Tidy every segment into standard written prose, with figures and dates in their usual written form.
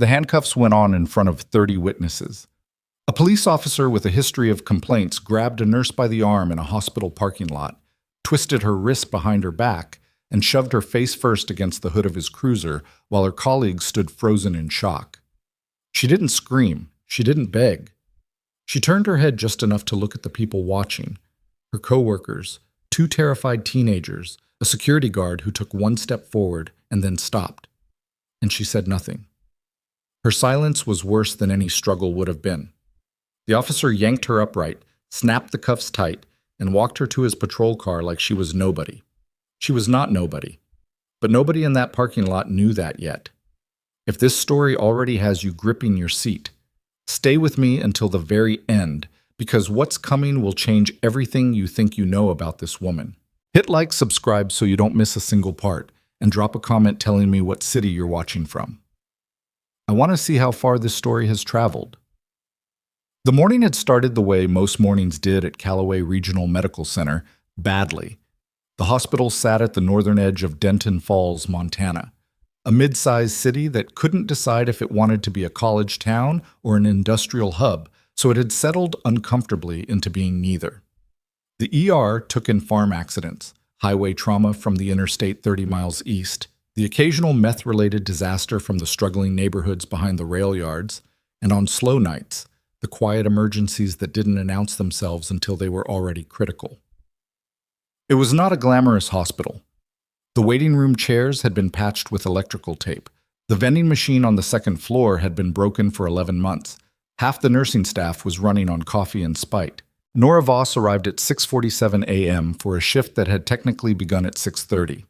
The handcuffs went on in front of 30 witnesses. A police officer with a history of complaints grabbed a nurse by the arm in a hospital parking lot, twisted her wrist behind her back, and shoved her face first against the hood of his cruiser while her colleagues stood frozen in shock. She didn't scream. She didn't beg. She turned her head just enough to look at the people watching, her co-workers, two terrified teenagers, a security guard who took one step forward and then stopped. And she said nothing. Her silence was worse than any struggle would have been. The officer yanked her upright, snapped the cuffs tight, and walked her to his patrol car like she was nobody. She was not nobody. But nobody in that parking lot knew that yet. If this story already has you gripping your seat, stay with me until the very end, because what's coming will change everything you think you know about this woman. Hit like, subscribe so you don't miss a single part, and drop a comment telling me what city you're watching from. I want to see how far this story has traveled. The morning had started the way most mornings did at Callaway Regional Medical Center, badly. The hospital sat at the northern edge of Denton Falls, Montana, a mid-sized city that couldn't decide if it wanted to be a college town or an industrial hub, so it had settled uncomfortably into being neither. The ER took in farm accidents, highway trauma from the interstate 30 miles east, the occasional meth-related disaster from the struggling neighborhoods behind the rail yards, and on slow nights, the quiet emergencies that didn't announce themselves until they were already critical. It was not a glamorous hospital. The waiting room chairs had been patched with electrical tape. The vending machine on the second floor had been broken for 11 months. Half the nursing staff was running on coffee and spite. Nora Voss arrived at 6:47 a.m. for a shift that had technically begun at 6:30.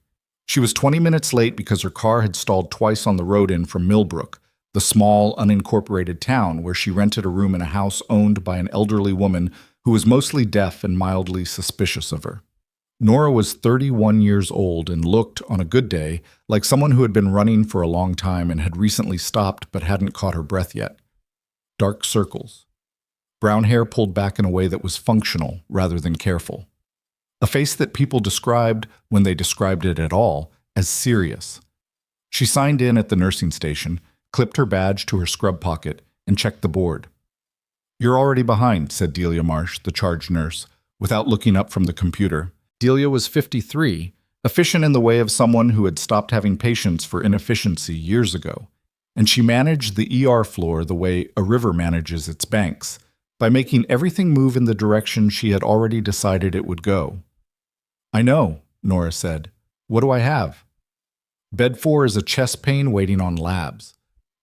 She was 20 minutes late because her car had stalled twice on the road in from Millbrook, the small, unincorporated town where she rented a room in a house owned by an elderly woman who was mostly deaf and mildly suspicious of her. Nora was 31 years old and looked, on a good day, like someone who had been running for a long time and had recently stopped but hadn't caught her breath yet. Dark circles. Brown hair pulled back in a way that was functional rather than careful. A face that people described, when they described it at all, as serious. She signed in at the nursing station, clipped her badge to her scrub pocket, and checked the board. "You're already behind," said Delia Marsh, the charge nurse, without looking up from the computer. Delia was 53, efficient in the way of someone who had stopped having patients for inefficiency years ago, and she managed the ER floor the way a river manages its banks, by making everything move in the direction she had already decided it would go. "I know," Nora said. "What do I have?" Bed 4 is a chest pain waiting on labs.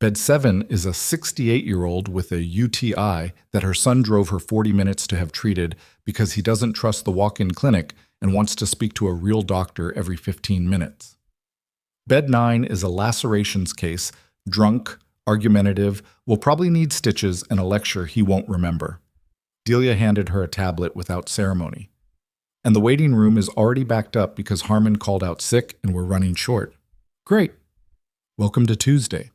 Bed 7 is a 68-year-old with a UTI that her son drove her 40 minutes to have treated because he doesn't trust the walk-in clinic and wants to speak to a real doctor every 15 minutes. Bed 9 is a lacerations case, drunk, argumentative, will probably need stitches and a lecture he won't remember. Delia handed her a tablet without ceremony. And the waiting room is already backed up because Harmon called out sick and we're running short. Great. Welcome to Tuesday.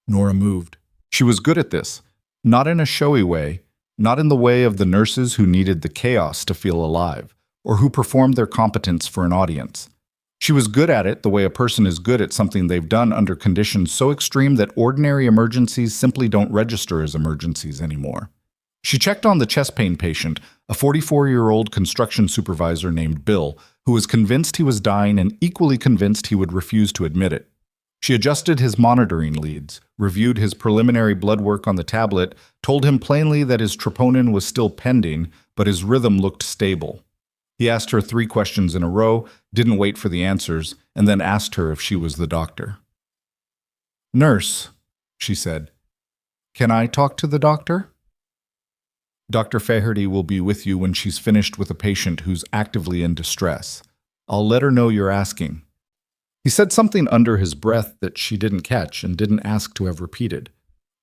Nora moved. She was good at this, not in a showy way, not in the way of the nurses who needed the chaos to feel alive, or who performed their competence for an audience. She was good at it the way a person is good at something they've done under conditions so extreme that ordinary emergencies simply don't register as emergencies anymore. She checked on the chest pain patient, a 44-year-old construction supervisor named Bill, who was convinced he was dying and equally convinced he would refuse to admit it. She adjusted his monitoring leads, reviewed his preliminary blood work on the tablet, told him plainly that his troponin was still pending, but his rhythm looked stable. He asked her 3 questions in a row, didn't wait for the answers, and then asked her if she was the doctor. "Nurse," she said, "can I talk to the doctor?" "Dr. Faherty will be with you when she's finished with a patient who's actively in distress. I'll let her know you're asking." He said something under his breath that she didn't catch and didn't ask to have repeated.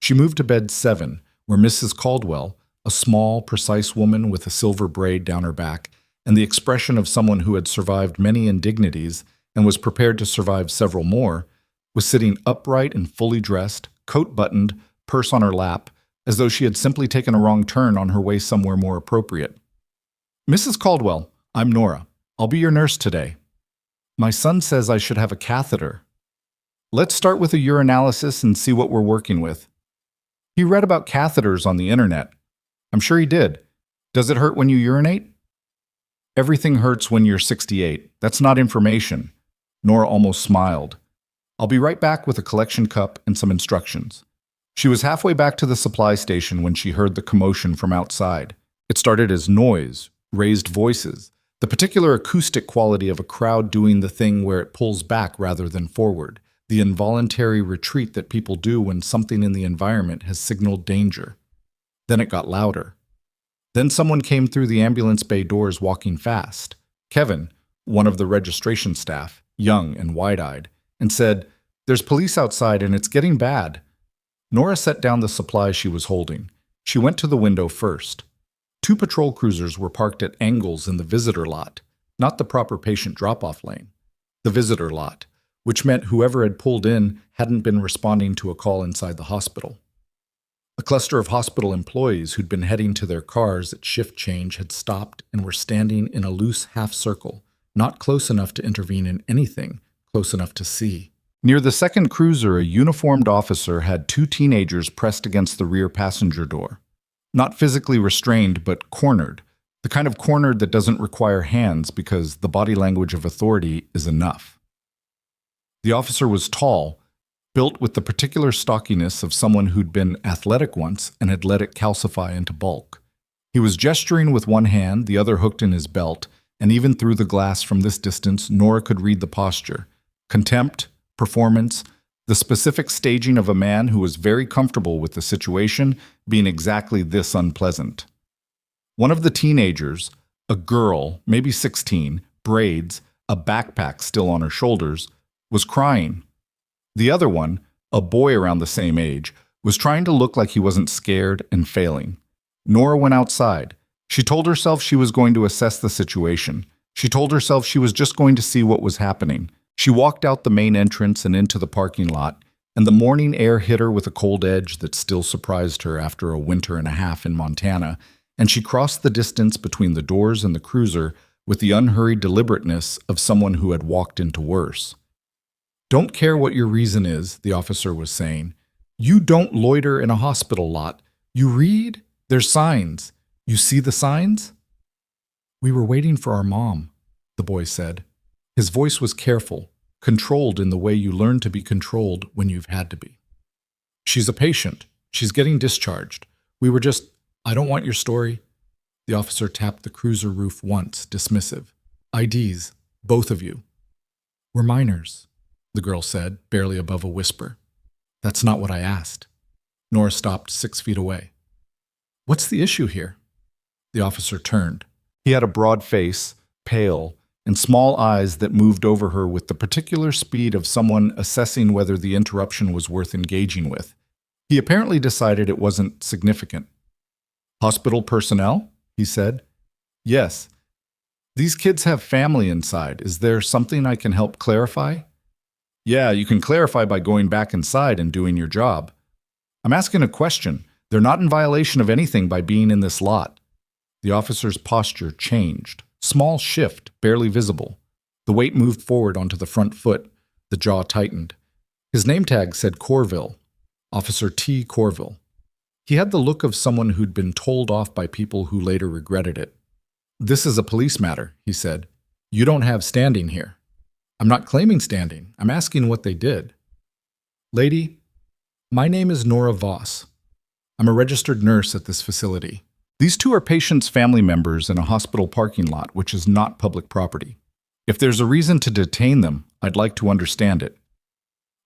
She moved to bed 7, where Mrs. Caldwell, a small, precise woman with a silver braid down her back, and the expression of someone who had survived many indignities and was prepared to survive several more, was sitting upright and fully dressed, coat buttoned, purse on her lap, as though she had simply taken a wrong turn on her way somewhere more appropriate. "Mrs. Caldwell, I'm Nora. I'll be your nurse today. My son says I should have a catheter." Let's start with a urinalysis and see what we're working with. He read about catheters on the internet. I'm sure he did. Does it hurt when you urinate? Everything hurts when you're 68. That's not information. Nora almost smiled. I'll be right back with a collection cup and some instructions. She was halfway back to the supply station when she heard the commotion from outside. It started as noise, raised voices, the particular acoustic quality of a crowd doing the thing where it pulls back rather than forward, the involuntary retreat that people do when something in the environment has signaled danger. Then it got louder. Then someone came through the ambulance bay doors walking fast. Kevin, one of the registration staff, young and wide-eyed, and said, "There's police outside and it's getting bad." Nora set down the supplies she was holding. She went to the window first. 2 patrol cruisers were parked at angles in the visitor lot, not the proper patient drop-off lane. The visitor lot, which meant whoever had pulled in hadn't been responding to a call inside the hospital. A cluster of hospital employees who'd been heading to their cars at shift change had stopped and were standing in a loose half circle, not close enough to intervene in anything, close enough to see. Near the second cruiser, a uniformed officer had 2 teenagers pressed against the rear passenger door. Not physically restrained, but cornered. The kind of cornered that doesn't require hands because the body language of authority is enough. The officer was tall, built with the particular stockiness of someone who'd been athletic once and had let it calcify into bulk. He was gesturing with one hand, the other hooked in his belt, and even through the glass from this distance, Nora could read the posture. Contempt, performance, the specific staging of a man who was very comfortable with the situation being exactly this unpleasant. One of the teenagers, a girl, maybe 16, braids, a backpack still on her shoulders, was crying. The other one, a boy around the same age, was trying to look like he wasn't scared and failing. Nora went outside. She told herself she was going to assess the situation. She told herself she was just going to see what was happening. She walked out the main entrance and into the parking lot, and the morning air hit her with a cold edge that still surprised her after a winter and a half in Montana, and she crossed the distance between the doors and the cruiser with the unhurried deliberateness of someone who had walked into worse. "Don't care what your reason is," the officer was saying. "You don't loiter in a hospital lot. You read. There's signs. You see the signs?" "We were waiting for our mom," the boy said. His voice was careful, controlled in the way you learn to be controlled when you've had to be. "She's a patient. She's getting discharged. We were just, I don't want your story." The officer tapped the cruiser roof once, dismissive. "IDs, both of you." "We're minors," the girl said, barely above a whisper. "That's not what I asked." Nora stopped 6 feet away. "What's the issue here?" The officer turned. He had a broad face, pale, and small eyes that moved over her with the particular speed of someone assessing whether the interruption was worth engaging with. He apparently decided it wasn't significant. "Hospital personnel?" he said. "Yes. These kids have family inside. Is there something I can help clarify?" "Yeah, you can clarify by going back inside and doing your job." "I'm asking a question. They're not in violation of anything by being in this lot." The officer's posture changed. Small shift, barely visible. The weight moved forward onto the front foot. The jaw tightened. His name tag said Corville. Officer T. Corville. He had the look of someone who'd been told off by people who later regretted it. "This is a police matter," he said. "You don't have standing here." "I'm not claiming standing. I'm asking what they did." "Lady, my name is Nora Voss. I'm a registered nurse at this facility. These 2 are patients' family members in a hospital parking lot, which is not public property. If there's a reason to detain them, I'd like to understand it."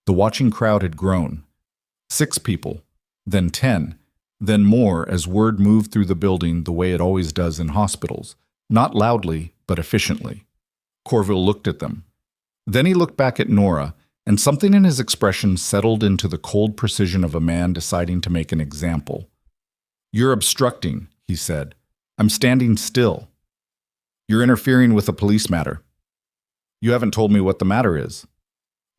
The watching crowd had grown. 6 people, then 10, then more as word moved through the building the way it always does in hospitals, not loudly, but efficiently. Corville looked at them. Then he looked back at Nora, and something in his expression settled into the cold precision of a man deciding to make an example. "You're obstructing," he said. "I'm standing still. You're interfering with a police matter. You haven't told me what the matter is."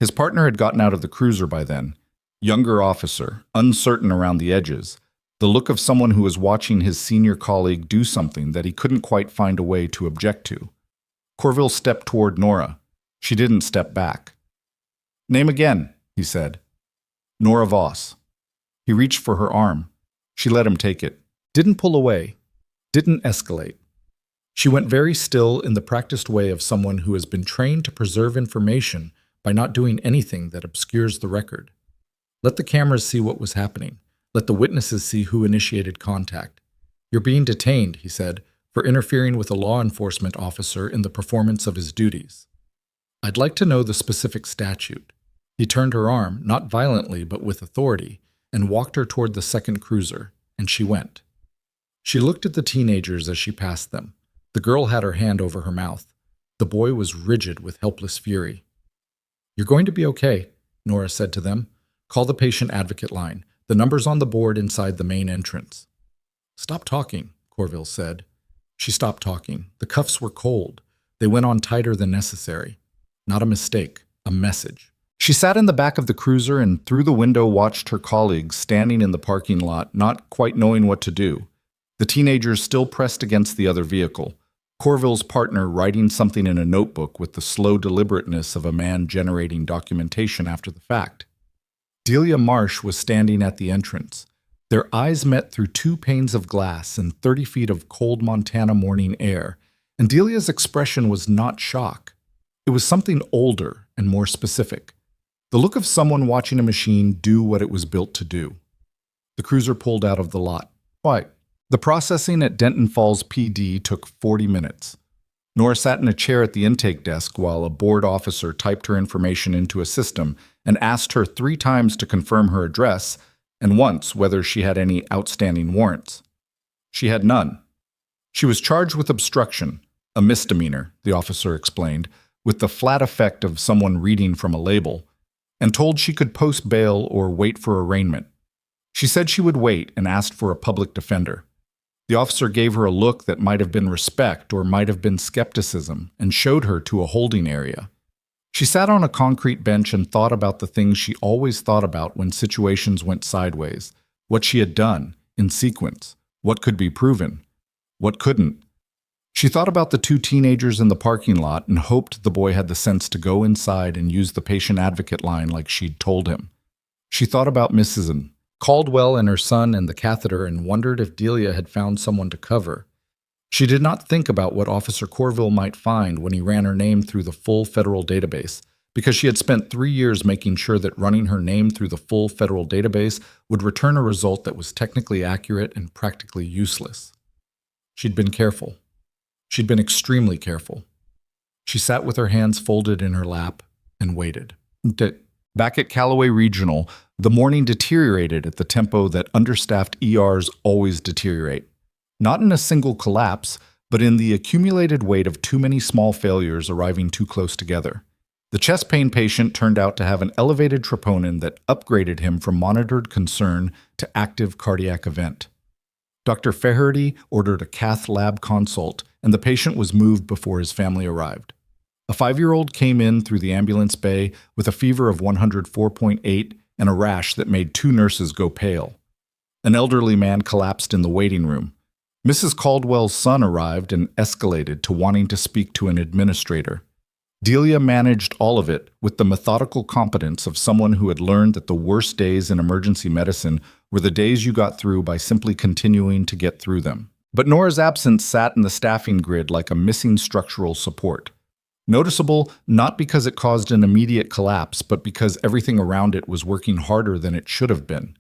His partner had gotten out of the cruiser by then. Younger officer, uncertain around the edges, the look of someone who was watching his senior colleague do something that he couldn't quite find a way to object to. Corville stepped toward Nora. She didn't step back. "Name again," he said. Nora Voss. He reached for her arm. She let him take it. Didn't pull away. Didn't escalate. She went very still in the practiced way of someone who has been trained to preserve information by not doing anything that obscures the record. Let the cameras see what was happening. Let the witnesses see who initiated contact. You're being detained, he said, for interfering with a law enforcement officer in the performance of his duties. I'd like to know the specific statute. He turned her arm, not violently but with authority, and walked her toward the second cruiser, and she went. She looked at the teenagers as she passed them. The girl had her hand over her mouth. The boy was rigid with helpless fury. You're going to be okay, Nora said to them. Call the patient advocate line. The number's on the board inside the main entrance. Stop talking, Corville said. She stopped talking. The cuffs were cold. They went on tighter than necessary. Not a mistake, a message. She sat in the back of the cruiser and through the window watched her colleagues standing in the parking lot, not quite knowing what to do. The teenagers still pressed against the other vehicle. Corville's partner writing something in a notebook with the slow deliberateness of a man generating documentation after the fact. Delia Marsh was standing at the entrance. Their eyes met through 2 panes of glass and 30 feet of cold Montana morning air, and Delia's expression was not shock. It was something older and more specific. The look of someone watching a machine do what it was built to do. The cruiser pulled out of the lot. Why? The processing at Denton Falls PD took 40 minutes. Nora sat in a chair at the intake desk while a board officer typed her information into a system and asked her 3 times to confirm her address and once whether she had any outstanding warrants. She had none. She was charged with obstruction, a misdemeanor, the officer explained, with the flat effect of someone reading from a label, and told she could post bail or wait for arraignment. She said she would wait and asked for a public defender. The officer gave her a look that might have been respect or might have been skepticism and showed her to a holding area. She sat on a concrete bench and thought about the things she always thought about when situations went sideways, what she had done, in sequence, what could be proven, what couldn't. She thought about the 2 teenagers in the parking lot and hoped the boy had the sense to go inside and use the patient advocate line like she'd told him. She thought about Mrs. Caldwell and her son and the catheter and wondered if Delia had found someone to cover. She did not think about what Officer Corville might find when he ran her name through the full federal database, because she had spent 3 years making sure that running her name through the full federal database would return a result that was technically accurate and practically useless. She'd been careful. She'd been extremely careful. She sat with her hands folded in her lap and waited. Back at Callaway Regional, the morning deteriorated at the tempo that understaffed ERs always deteriorate. Not in a single collapse, but in the accumulated weight of too many small failures arriving too close together. The chest pain patient turned out to have an elevated troponin that upgraded him from monitored concern to active cardiac event. Dr. Faherty ordered a cath lab consult, and the patient was moved before his family arrived. A 5-year-old came in through the ambulance bay with a fever of 104.8 and a rash that made 2 nurses go pale. An elderly man collapsed in the waiting room. Mrs. Caldwell's son arrived and escalated to wanting to speak to an administrator. Delia managed all of it with the methodical competence of someone who had learned that the worst days in emergency medicine were the days you got through by simply continuing to get through them. But Nora's absence sat in the staffing grid like a missing structural support. Noticeable not because it caused an immediate collapse, but because everything around it was working harder than it should have been.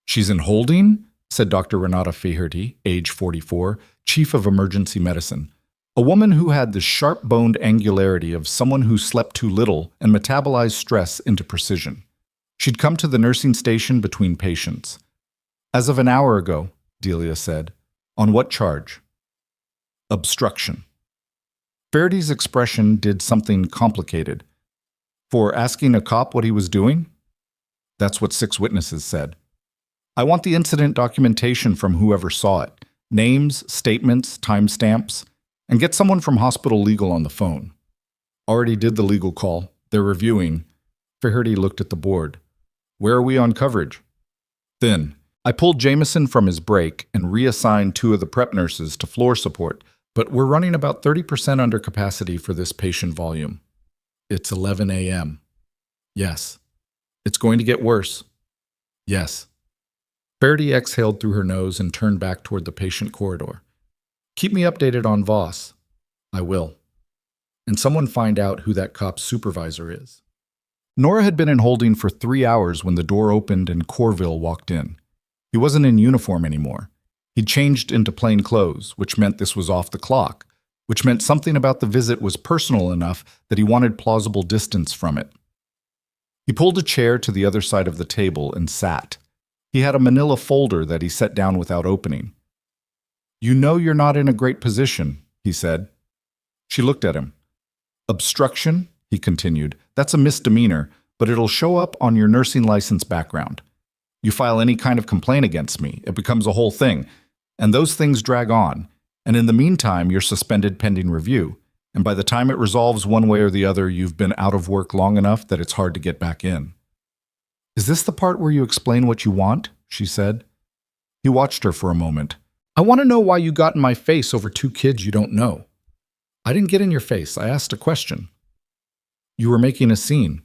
She's in holding? Said Dr. Renata Faherty, age 44, chief of emergency medicine. A woman who had the sharp-boned angularity of someone who slept too little and metabolized stress into precision. She'd come to the nursing station between patients. As of an hour ago, Delia said. On what charge? Obstruction. Faherty's expression did something complicated. For asking a cop what he was doing? That's what 6 witnesses said. I want the incident documentation from whoever saw it. Names, statements, timestamps, and get someone from hospital legal on the phone. Already did the legal call. They're reviewing. Faherty looked at the board. Where are we on coverage? Thin. I pulled Jameson from his break and reassigned 2 of the prep nurses to floor support, but we're running about 30% under capacity for this patient volume. It's 11 a.m. Yes. It's going to get worse. Yes. Faraday exhaled through her nose and turned back toward the patient corridor. Keep me updated on Voss. I will. And someone find out who that cop's supervisor is. Nora had been in holding for 3 hours when the door opened and Corville walked in. He wasn't in uniform anymore. He'd changed into plain clothes, which meant this was off the clock, which meant something about the visit was personal enough that he wanted plausible distance from it. He pulled a chair to the other side of the table and sat. He had a manila folder that he set down without opening. You know you're not in a great position, he said. She looked at him. Obstruction, he continued, that's a misdemeanor, but it'll show up on your nursing license background. You file any kind of complaint against me, it becomes a whole thing, and those things drag on, and in the meantime you're suspended pending review, and by the time it resolves one way or the other, you've been out of work long enough that it's hard to get back in. Is this the part where you explain what you want? She said. He watched her for a moment. I want to know why you got in my face over 2 kids you don't know. I didn't get in your face. I asked a question. You were making a scene.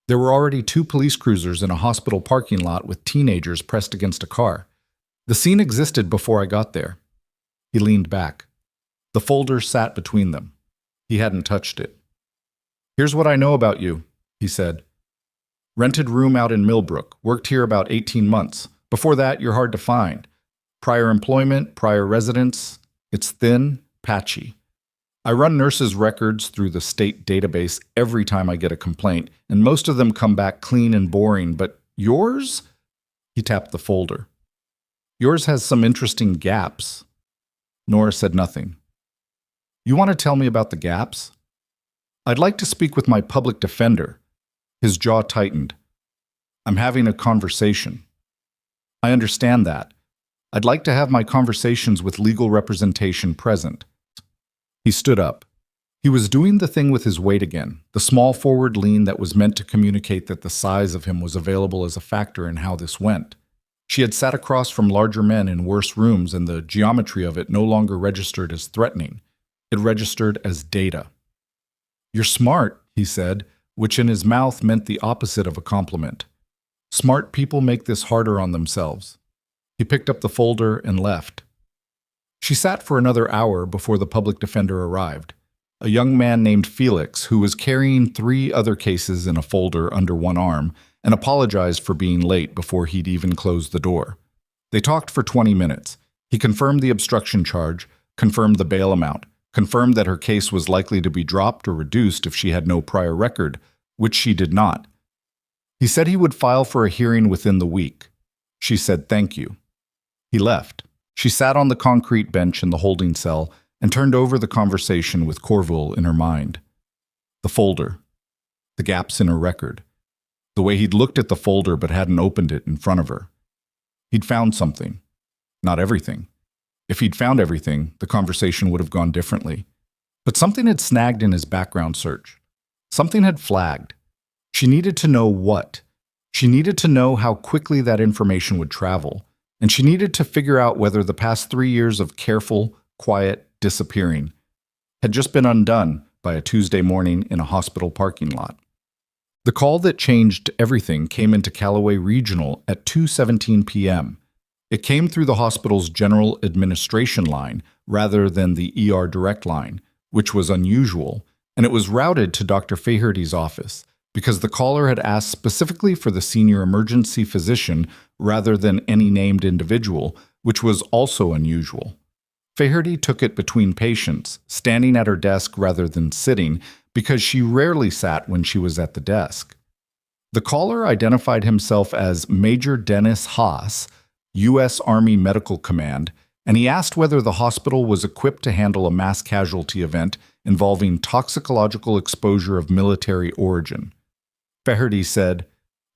There were already 2 police cruisers in a hospital parking lot with teenagers pressed against a car. The scene existed before I got there. He leaned back. The folder sat between them. He hadn't touched it. Here's what I know about you, he said. Rented room out in Millbrook, worked here about 18 months. Before that, you're hard to find. Prior employment, prior residence, it's thin, patchy. I run nurses' records through the state database every time I get a complaint, and most of them come back clean and boring, but yours? He tapped the folder. Yours has some interesting gaps. Nora said nothing. You want to tell me about the gaps? I'd like to speak with my public defender. His jaw tightened. I'm having a conversation. I understand that. I'd like to have my conversations with legal representation present. He stood up. He was doing the thing with his weight again, the small forward lean that was meant to communicate that the size of him was available as a factor in how this went. She had sat across from larger men in worse rooms, and the geometry of it no longer registered as threatening. It registered as data. You're smart, he said, which in his mouth meant the opposite of a compliment. Smart people make this harder on themselves. He picked up the folder and left. She sat for another hour before the public defender arrived, a young man named Felix who was carrying 3 other cases in a folder under one arm and apologized for being late before he'd even closed the door. They talked for 20 minutes. He confirmed the obstruction charge, confirmed the bail amount, confirmed that her case was likely to be dropped or reduced if she had no prior record, which she did not. He said he would file for a hearing within the week. She said thank you. He left. She sat on the concrete bench in the holding cell and turned over the conversation with Corville in her mind. The folder. The gaps in her record. The way he'd looked at the folder but hadn't opened it in front of her. He'd found something. Not everything. If he'd found everything, the conversation would have gone differently. But something had snagged in his background search. Something had flagged. She needed to know what. She needed to know how quickly that information would travel. And she needed to figure out whether the past 3 years of careful, quiet disappearing had just been undone by a Tuesday morning in a hospital parking lot. The call that changed everything came into Callaway Regional at 2:17 p.m. It came through the hospital's general administration line rather than the ER direct line, which was unusual, and it was routed to Dr. Faherty's office because the caller had asked specifically for the senior emergency physician rather than any named individual, which was also unusual. Faherty took it between patients, standing at her desk rather than sitting, because she rarely sat when she was at the desk. The caller identified himself as Major Dennis Haas, U.S. Army Medical Command, and he asked whether the hospital was equipped to handle a mass casualty event involving toxicological exposure of military origin. Faherty said,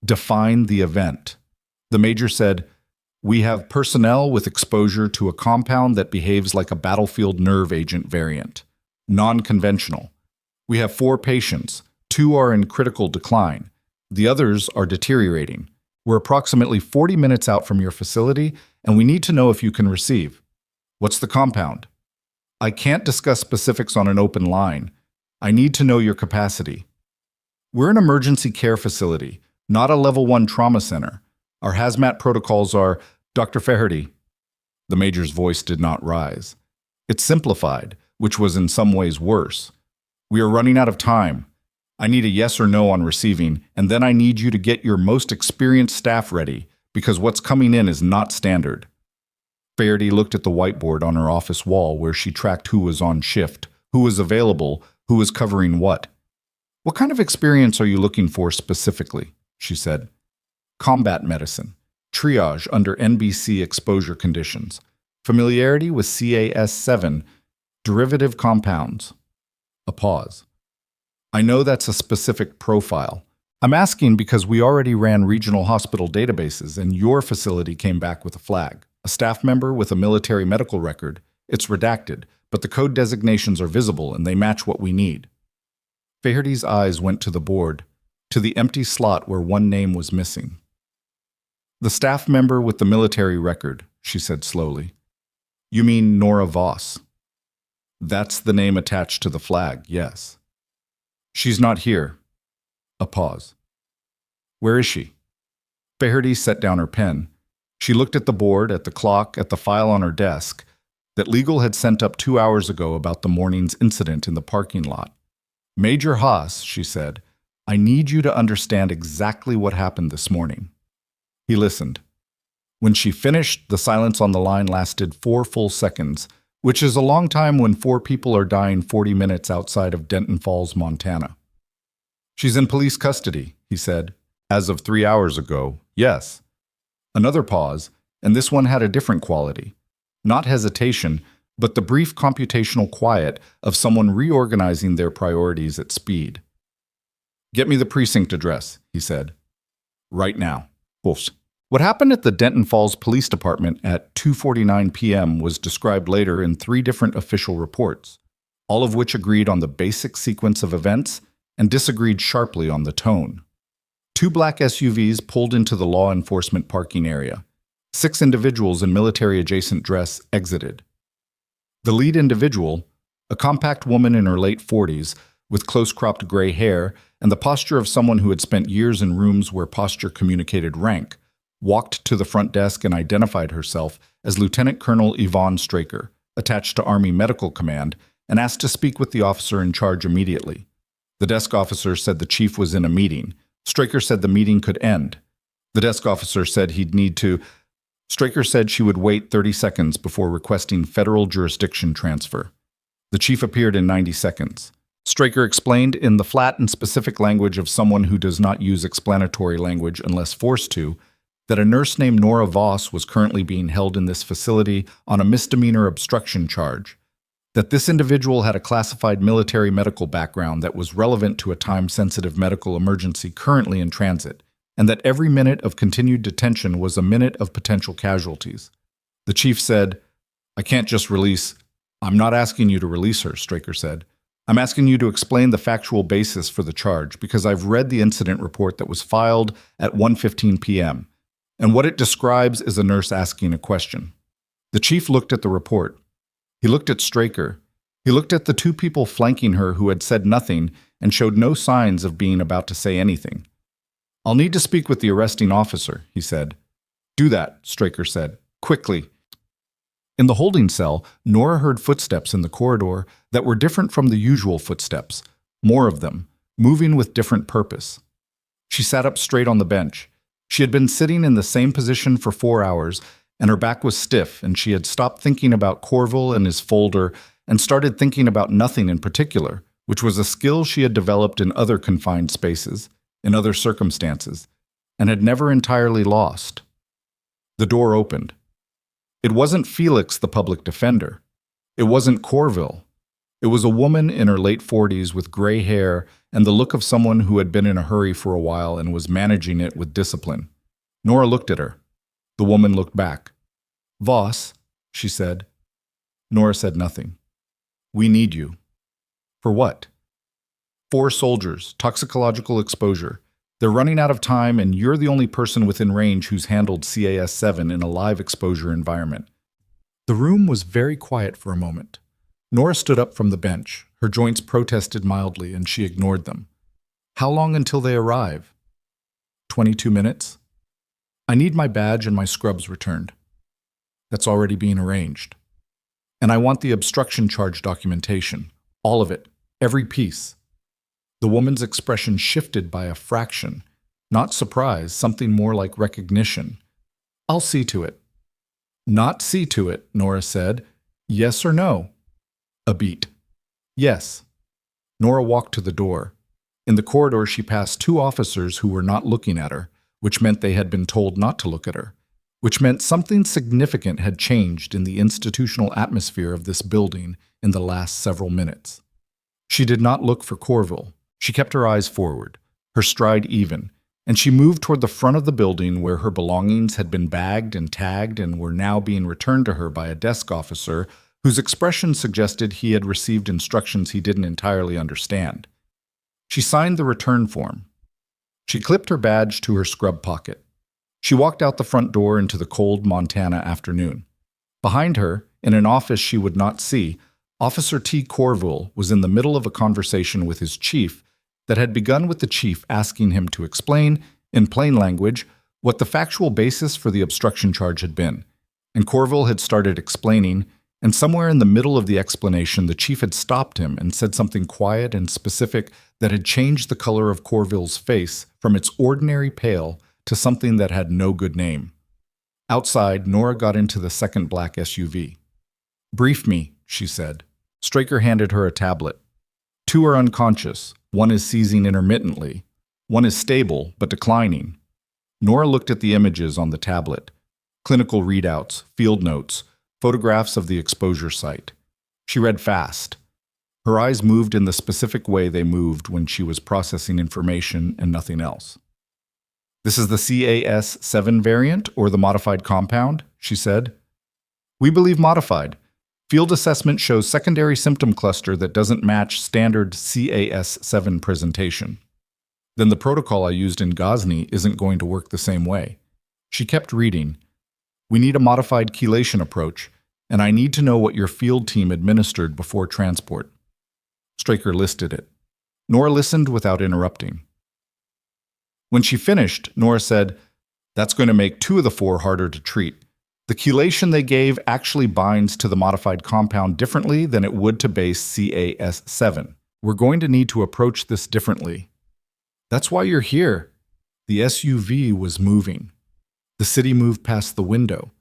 "Define the event." The major said, "We have personnel with exposure to a compound that behaves like a battlefield nerve agent variant. Non-conventional. We have 4 patients. 2 are in critical decline. The others are deteriorating. We're approximately 40 minutes out from your facility, and we need to know if you can receive. What's the compound? I can't discuss specifics on an open line. I need to know your capacity. We're an emergency care facility. Not a level 1 trauma center. Our hazmat protocols are, Dr. Faherty. The major's voice did not rise. It's simplified, which was in some ways worse. We are running out of time. I need a yes or no on receiving, and then I need you to get your most experienced staff ready, because what's coming in is not standard. Faherty looked at the whiteboard on her office wall where she tracked who was on shift, who was available, who was covering what. What kind of experience are you looking for specifically? She said. Combat medicine, triage under NBC exposure conditions, familiarity with CAS7, derivative compounds. A pause. I know that's a specific profile. I'm asking because we already ran regional hospital databases and your facility came back with a flag. A staff member with a military medical record. It's redacted, but the code designations are visible and they match what we need. Faherty's eyes went to the board, to the empty slot where one name was missing. The staff member with the military record, she said slowly. You mean Nora Voss? That's the name attached to the flag, yes. She's not here. A pause. Where is she? Faherty set down her pen. She looked at the board, at the clock, at the file on her desk that legal had sent up 2 hours ago about the morning's incident in the parking lot. Major Haas, she said, I need you to understand exactly what happened this morning. He listened. When she finished, the silence on the line lasted 4 full seconds, which is a long time when 4 people are dying 40 minutes outside of Denton Falls, Montana. She's in police custody, he said. As of 3 hours ago, yes. Another pause, and this one had a different quality. Not hesitation, but the brief computational quiet of someone reorganizing their priorities at speed. Get me the precinct address, he said. Right now. Oops. What happened at the Denton Falls Police Department at 2:49 p.m. was described later in 3 different official reports, all of which agreed on the basic sequence of events and disagreed sharply on the tone. 2 black SUVs pulled into the law enforcement parking area. 6 individuals in military-adjacent dress exited. The lead individual, a compact woman in her late 40s, with close-cropped gray hair and the posture of someone who had spent years in rooms where posture communicated rank, walked to the front desk and identified herself as Lieutenant Colonel Yvonne Straker, attached to Army Medical Command, and asked to speak with the officer in charge immediately. The desk officer said the chief was in a meeting. Straker said the meeting could end. The desk officer said he'd need to. Straker said she would wait 30 seconds before requesting federal jurisdiction transfer. The chief appeared in 90 seconds. Straker explained in the flat and specific language of someone who does not use explanatory language unless forced to, that a nurse named Nora Voss was currently being held in this facility on a misdemeanor obstruction charge, that this individual had a classified military medical background that was relevant to a time-sensitive medical emergency currently in transit, and that every minute of continued detention was a minute of potential casualties. The chief said, I can't just release. I'm not asking you to release her, Straker said. I'm asking you to explain the factual basis for the charge because I've read the incident report that was filed at 1:15 p.m., and what it describes is a nurse asking a question. The chief looked at the report. He looked at Straker. He looked at the 2 people flanking her who had said nothing and showed no signs of being about to say anything. I'll need to speak with the arresting officer, he said. Do that, Straker said. Quickly. In the holding cell, Nora heard footsteps in the corridor that were different from the usual footsteps, more of them, moving with different purpose. She sat up straight on the bench. She had been sitting in the same position for 4 hours, and her back was stiff, and she had stopped thinking about Corville and his folder and started thinking about nothing in particular, which was a skill she had developed in other confined spaces, in other circumstances, and had never entirely lost. The door opened. It wasn't Felix, the public defender. It wasn't Corville. It was a woman in her late 40s with gray hair and the look of someone who had been in a hurry for a while and was managing it with discipline. Nora looked at her. The woman looked back. Voss, she said. Nora said nothing. We need you. For what? 4 soldiers, toxicological exposure. They're running out of time and you're the only person within range who's handled CAS7 in a live exposure environment. The room was very quiet for a moment. Nora stood up from the bench. Her joints protested mildly and she ignored them. How long until they arrive? 22 minutes. I need my badge and my scrubs returned. That's already being arranged. And I want the obstruction charge documentation. All of it. Every piece. The woman's expression shifted by a fraction. Not surprise, something more like recognition. I'll see to it. Not see to it, Nora said. Yes or no? A beat. Yes. Nora walked to the door. In the corridor, she passed two officers who were not looking at her, which meant they had been told not to look at her, which meant something significant had changed in the institutional atmosphere of this building in the last several minutes. She did not look for Corville. She kept her eyes forward, her stride even, and she moved toward the front of the building where her belongings had been bagged and tagged and were now being returned to her by a desk officer whose expression suggested he had received instructions he didn't entirely understand. She signed the return form. She clipped her badge to her scrub pocket. She walked out the front door into the cold Montana afternoon. Behind her, in an office she would not see, Officer T. Corville was in the middle of a conversation with his chief that had begun with the chief asking him to explain, in plain language, what the factual basis for the obstruction charge had been. And Corville had started explaining, and somewhere in the middle of the explanation the chief had stopped him and said something quiet and specific that had changed the color of Corville's face from its ordinary pale to something that had no good name. Outside, Nora got into the second black SUV. "Brief me," she said. Straker handed her a tablet. "Two are unconscious. One is seizing intermittently. One is stable, but declining." Nora looked at the images on the tablet. Clinical readouts, field notes, photographs of the exposure site. She read fast. Her eyes moved in the specific way they moved when she was processing information and nothing else. "This is the CAS-7 variant, or the modified compound," she said. "We believe modified. Field assessment shows secondary symptom cluster that doesn't match standard CAS-7 presentation. Then the protocol I used in Ghazni isn't going to work the same way." She kept reading. "We need a modified chelation approach, and I need to know what your field team administered before transport." Straker listed it. Nora listened without interrupting. When she finished, Nora said, "That's going to make 2 of the 4 harder to treat. The chelation they gave actually binds to the modified compound differently than it would to base CAS-7. We're going to need to approach this differently." "That's why you're here." The SUV was moving. The city moved past the window.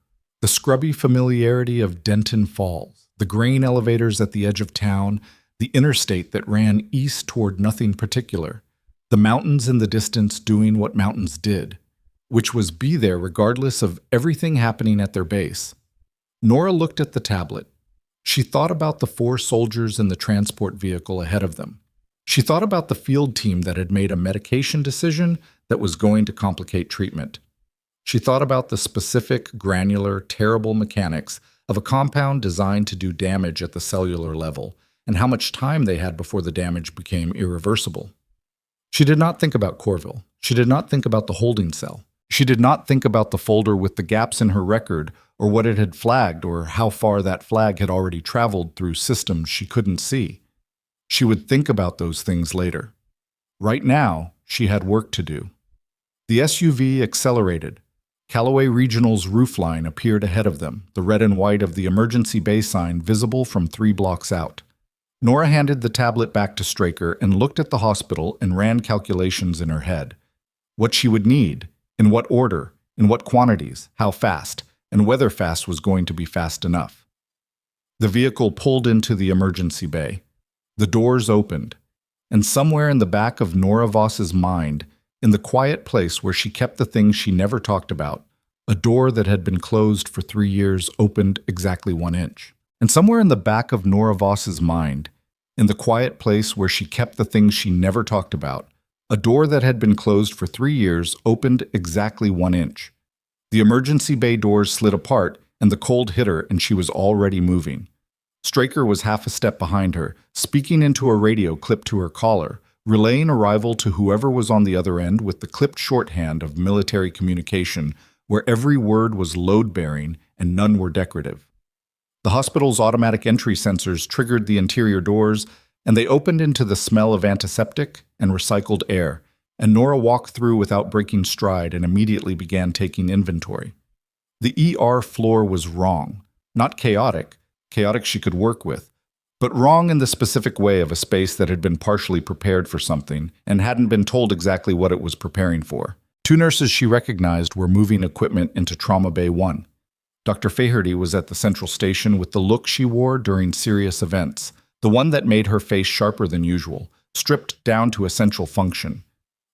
The scrubby familiarity of Denton Falls, the grain elevators at the edge of town, the interstate that ran east toward nothing particular, the mountains in the distance doing what mountains did, which was be there regardless of everything happening at their base. Nora looked at the tablet. She thought about the 4 soldiers in the transport vehicle ahead of them. She thought about the field team that had made a medication decision that was going to complicate treatment. She thought about the specific, granular, terrible mechanics of a compound designed to do damage at the cellular level, and how much time they had before the damage became irreversible. She did not think about Corville. She did not think about the holding cell. She did not think about the folder with the gaps in her record, or what it had flagged, or how far that flag had already traveled through systems she couldn't see. She would think about those things later. Right now, she had work to do. The SUV accelerated. Callaway Regional's roofline appeared ahead of them, the red and white of the emergency bay sign visible from 3 blocks out. Nora handed the tablet back to Straker and looked at the hospital and ran calculations in her head. What she would need, in what order, in what quantities, how fast, and whether fast was going to be fast enough. The vehicle pulled into the emergency bay. The doors opened, and somewhere in the back of Nora Voss's mind, in the quiet place where she kept the things she never talked about, a door that had been closed for 3 years opened exactly 1 inch. And somewhere in the back of Nora Voss's mind, in the quiet place where she kept the things she never talked about, a door that had been closed for 3 years opened exactly 1 inch. The emergency bay doors slid apart, and the cold hit her, and she was already moving. Straker was half a step behind her, speaking into a radio clipped to her collar, relaying arrival to whoever was on the other end with the clipped shorthand of military communication, where every word was load-bearing and none were decorative. The hospital's automatic entry sensors triggered the interior doors, and they opened into the smell of antiseptic and recycled air, and Nora walked through without breaking stride and immediately began taking inventory. The ER floor was wrong. Not chaotic. Chaotic she could work with. But wrong in the specific way of a space that had been partially prepared for something and hadn't been told exactly what it was preparing for. 2 nurses she recognized were moving equipment into Trauma Bay 1. Dr. Faherty was at the central station with the look she wore during serious events, the one that made her face sharper than usual, stripped down to essential function.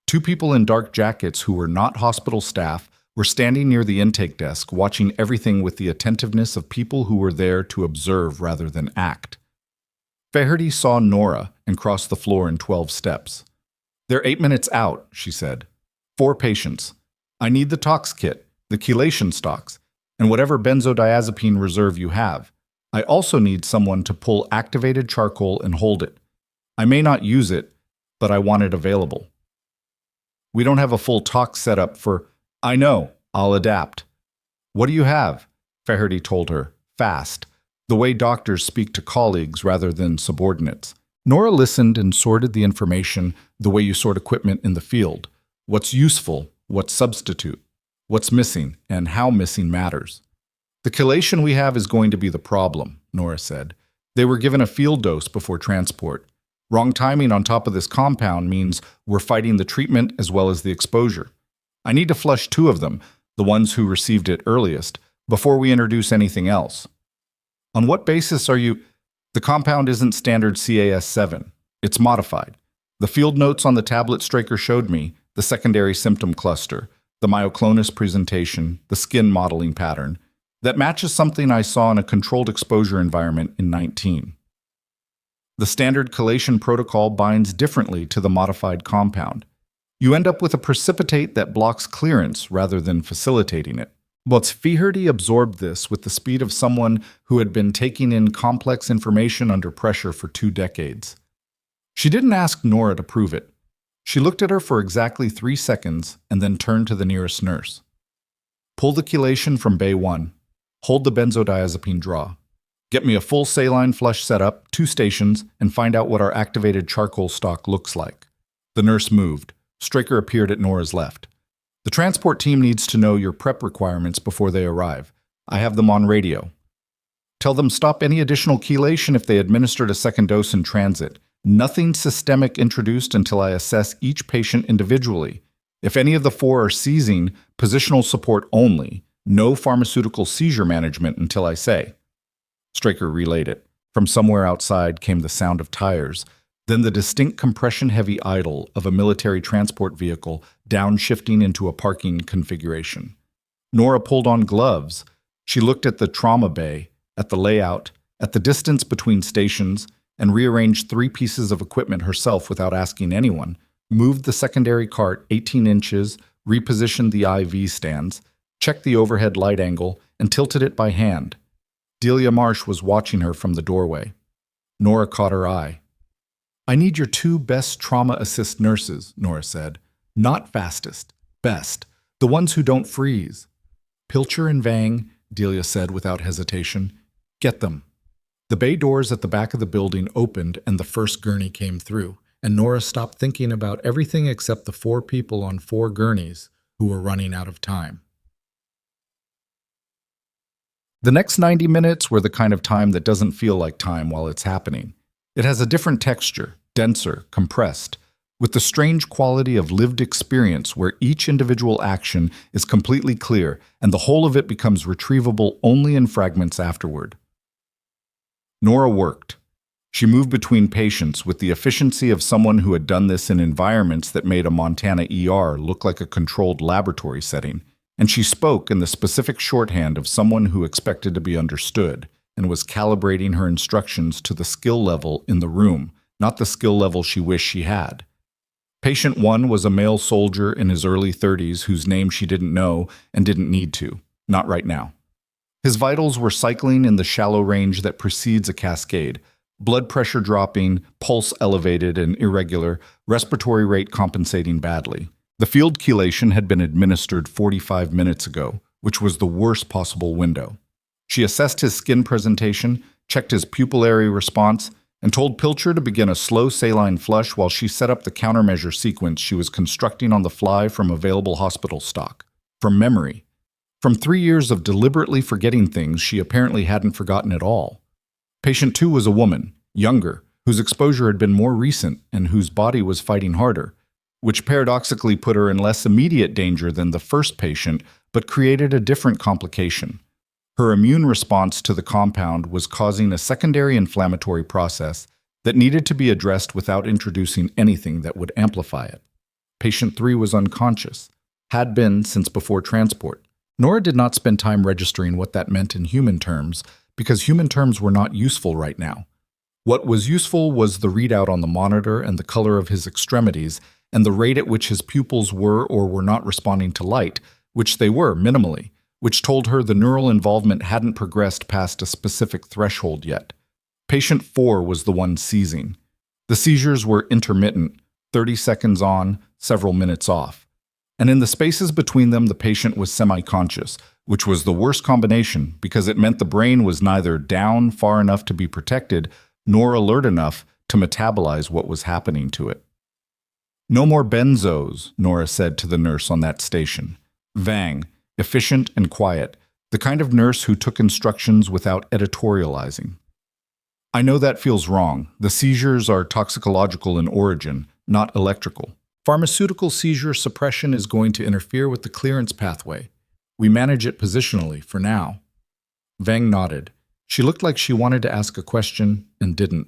2 people in dark jackets who were not hospital staff were standing near the intake desk, watching everything with the attentiveness of people who were there to observe rather than act. Faherty saw Nora and crossed the floor in 12 steps. "They're 8 minutes out," she said. 4 patients. I need the tox kit, the chelation stocks, and whatever benzodiazepine reserve you have. I also need someone to pull activated charcoal and hold it. I may not use it, but I want it available. We don't have a full tox setup for... I know, I'll adapt. What do you have? Faherty told her, fast, the way doctors speak to colleagues rather than subordinates. Nora listened and sorted the information the way you sort equipment in the field. What's useful, what's substitute, what's missing, and how missing matters. The chelation we have is going to be the problem, Nora said. They were given a field dose before transport. Wrong timing on top of this compound means we're fighting the treatment as well as the exposure. I need to flush 2 of them, the ones who received it earliest, before we introduce anything else. On what basis are you... The compound isn't standard CAS-7. It's modified. The field notes on the tablet Straker showed me, the secondary symptom cluster, the myoclonus presentation, the skin modeling pattern, that matches something I saw in a controlled exposure environment in 19. The standard chelation protocol binds differently to the modified compound. You end up with a precipitate that blocks clearance rather than facilitating it. But Faherty absorbed this with the speed of someone who had been taking in complex information under pressure for 2 decades. She didn't ask Nora to prove it. She looked at her for exactly 3 seconds and then turned to the nearest nurse. Pull the chelation from Bay 1. Hold the benzodiazepine draw. Get me a full saline flush setup, 2 stations, and find out what our activated charcoal stock looks like. The nurse moved. Straker appeared at Nora's left. The transport team needs to know your prep requirements before they arrive. I have them on radio. Tell them stop any additional chelation if they administered a second dose in transit. Nothing systemic introduced until I assess each patient individually. If any of the 4 are seizing, positional support only. No pharmaceutical seizure management until I say. Straker relayed it. From somewhere outside came the sound of tires, then the distinct compression-heavy idle of a military transport vehicle downshifting into a parking configuration. Nora pulled on gloves. She looked at the trauma bay, at the layout, at the distance between stations, and rearranged 3 pieces of equipment herself without asking anyone, moved the secondary cart 18 inches, repositioned the IV stands, checked the overhead light angle, and tilted it by hand. Delia Marsh was watching her from the doorway. Nora caught her eye. I need your 2 best trauma assist nurses, Nora said. Not fastest, best. The ones who don't freeze. Pilcher and Vang, Delia said without hesitation. Get them. The bay doors at the back of the building opened and the first gurney came through, and Nora stopped thinking about everything except the 4 people on 4 gurneys who were running out of time. The next 90 minutes were the kind of time that doesn't feel like time while it's happening. It has a different texture, denser, compressed, with the strange quality of lived experience where each individual action is completely clear and the whole of it becomes retrievable only in fragments afterward. Nora worked. She moved between patients with the efficiency of someone who had done this in environments that made a Montana ER look like a controlled laboratory setting, and she spoke in the specific shorthand of someone who expected to be understood and was calibrating her instructions to the skill level in the room, not the skill level she wished she had. Patient 1 was a male soldier in his early 30s whose name she didn't know and didn't need to, not right now. His vitals were cycling in the shallow range that precedes a cascade, blood pressure dropping, pulse elevated and irregular, respiratory rate compensating badly. The field chelation had been administered 45 minutes ago, which was the worst possible window. She assessed his skin presentation, checked his pupillary response, and told Pilcher to begin a slow saline flush while she set up the countermeasure sequence she was constructing on the fly from available hospital stock. From memory. From 3 years of deliberately forgetting things she apparently hadn't forgotten at all. Patient 2 was a woman, younger, whose exposure had been more recent and whose body was fighting harder, which paradoxically put her in less immediate danger than the first patient, but created a different complication. Her immune response to the compound was causing a secondary inflammatory process that needed to be addressed without introducing anything that would amplify it. Patient 3 was unconscious, had been since before transport. Nora did not spend time registering what that meant in human terms, because human terms were not useful right now. What was useful was the readout on the monitor and the color of his extremities, and the rate at which his pupils were or were not responding to light, which they were minimally, which told her the neural involvement hadn't progressed past a specific threshold yet. Patient 4 was the one seizing. The seizures were intermittent, 30 seconds on, several minutes off. And in the spaces between them, the patient was semi-conscious, which was the worst combination because it meant the brain was neither down far enough to be protected nor alert enough to metabolize what was happening to it. "No more benzos," Nora said to the nurse on that station. Vang, efficient and quiet, the kind of nurse who took instructions without editorializing. "I know that feels wrong. The seizures are toxicological in origin, not electrical. Pharmaceutical seizure suppression is going to interfere with the clearance pathway. We manage it positionally for now." Vang nodded. She looked like she wanted to ask a question and didn't.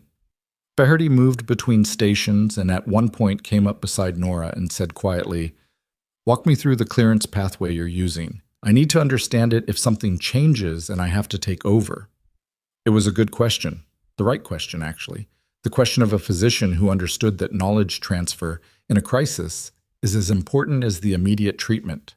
Faherty moved between stations and at one point came up beside Nora and said quietly, "Walk me through the clearance pathway you're using. I need to understand it if something changes and I have to take over." It was a good question. The right question, actually. The question of a physician who understood that knowledge transfer in a crisis is as important as the immediate treatment.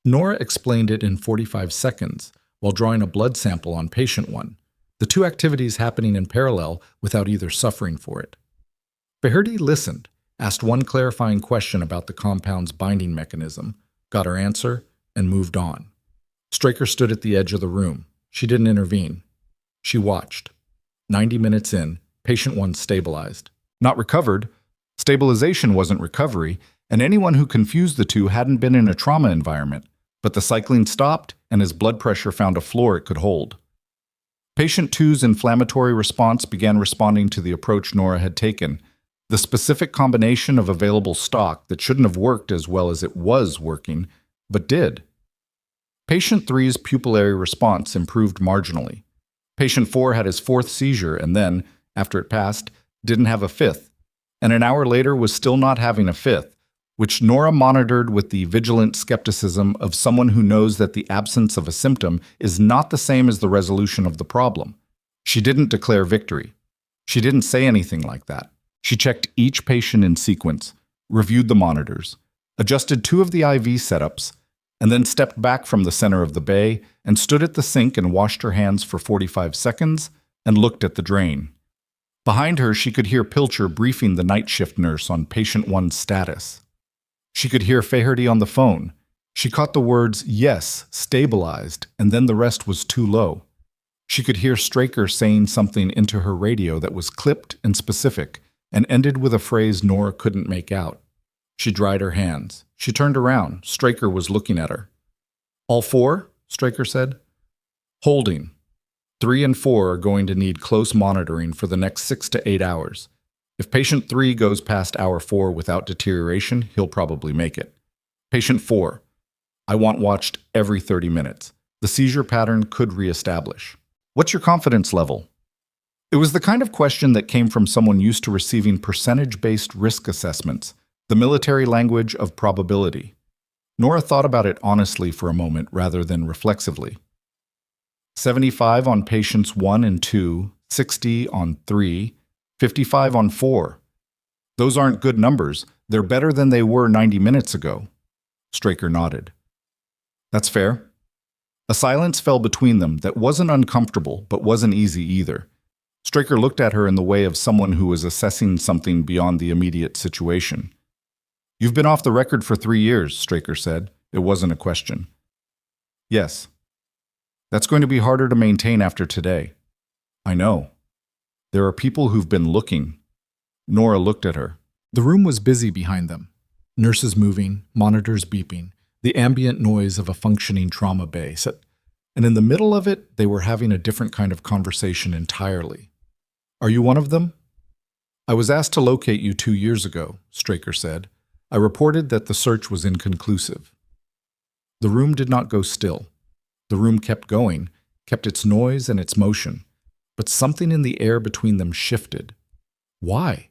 Nora explained it in 45 seconds while drawing a blood sample on patient 1, the two activities happening in parallel without either suffering for it. Faherty listened, asked one clarifying question about the compound's binding mechanism, got her answer, and moved on. Straker stood at the edge of the room. She didn't intervene. She watched. 90 minutes in, patient 1 stabilized. Not recovered. Stabilization wasn't recovery, and anyone who confused the two hadn't been in a trauma environment, but the cycling stopped and his blood pressure found a floor it could hold. Patient 2's inflammatory response began responding to the approach Nora had taken, the specific combination of available stock that shouldn't have worked as well as it was working, but did. Patient 3's pupillary response improved marginally. Patient 4 had his 4th seizure and then, after it passed, didn't have a 5th, and an hour later was still not having a 5th, which Nora monitored with the vigilant skepticism of someone who knows that the absence of a symptom is not the same as the resolution of the problem. She didn't declare victory. She didn't say anything like that. She checked each patient in sequence, reviewed the monitors, adjusted 2 of the IV setups, and then stepped back from the center of the bay and stood at the sink and washed her hands for 45 seconds and looked at the drain. Behind her, she could hear Pilcher briefing the night shift nurse on patient 1's status. She could hear Faherty on the phone. She caught the words, "yes, stabilized," and then the rest was too low. She could hear Straker saying something into her radio that was clipped and specific, and ended with a phrase Nora couldn't make out. She dried her hands. She turned around. Straker was looking at her. "All 4?" Straker said. "Holding. 3 and 4 are going to need close monitoring for the next 6 to 8 hours. If patient 3 goes past hour 4 without deterioration, he'll probably make it. Patient 4, I want watched every 30 minutes. The seizure pattern could reestablish. What's your confidence level?" It was the kind of question that came from someone used to receiving percentage-based risk assessments, the military language of probability. Nora thought about it honestly for a moment rather than reflexively. 75 on patients 1 and 2, 60 on 3, 55 on 4. Those aren't good numbers. They're better than they were 90 minutes ago. Straker nodded. "That's fair." A silence fell between them that wasn't uncomfortable, but wasn't easy either. Straker looked at her in the way of someone who was assessing something beyond the immediate situation. "You've been off the record for 3 years, Straker said. It wasn't a question. "Yes." "That's going to be harder to maintain after today." "I know." There are people who've been looking. Nora looked at her. The room was busy behind them. Nurses moving, monitors beeping, the ambient noise of a functioning trauma bay. And in the middle of it, they were having a different kind of conversation entirely. Are you one of them? I was asked to locate you 2 years ago, Straker said. I reported that the search was inconclusive. The room did not go still. The room kept going, kept its noise and its motion, but something in the air between them shifted. Why?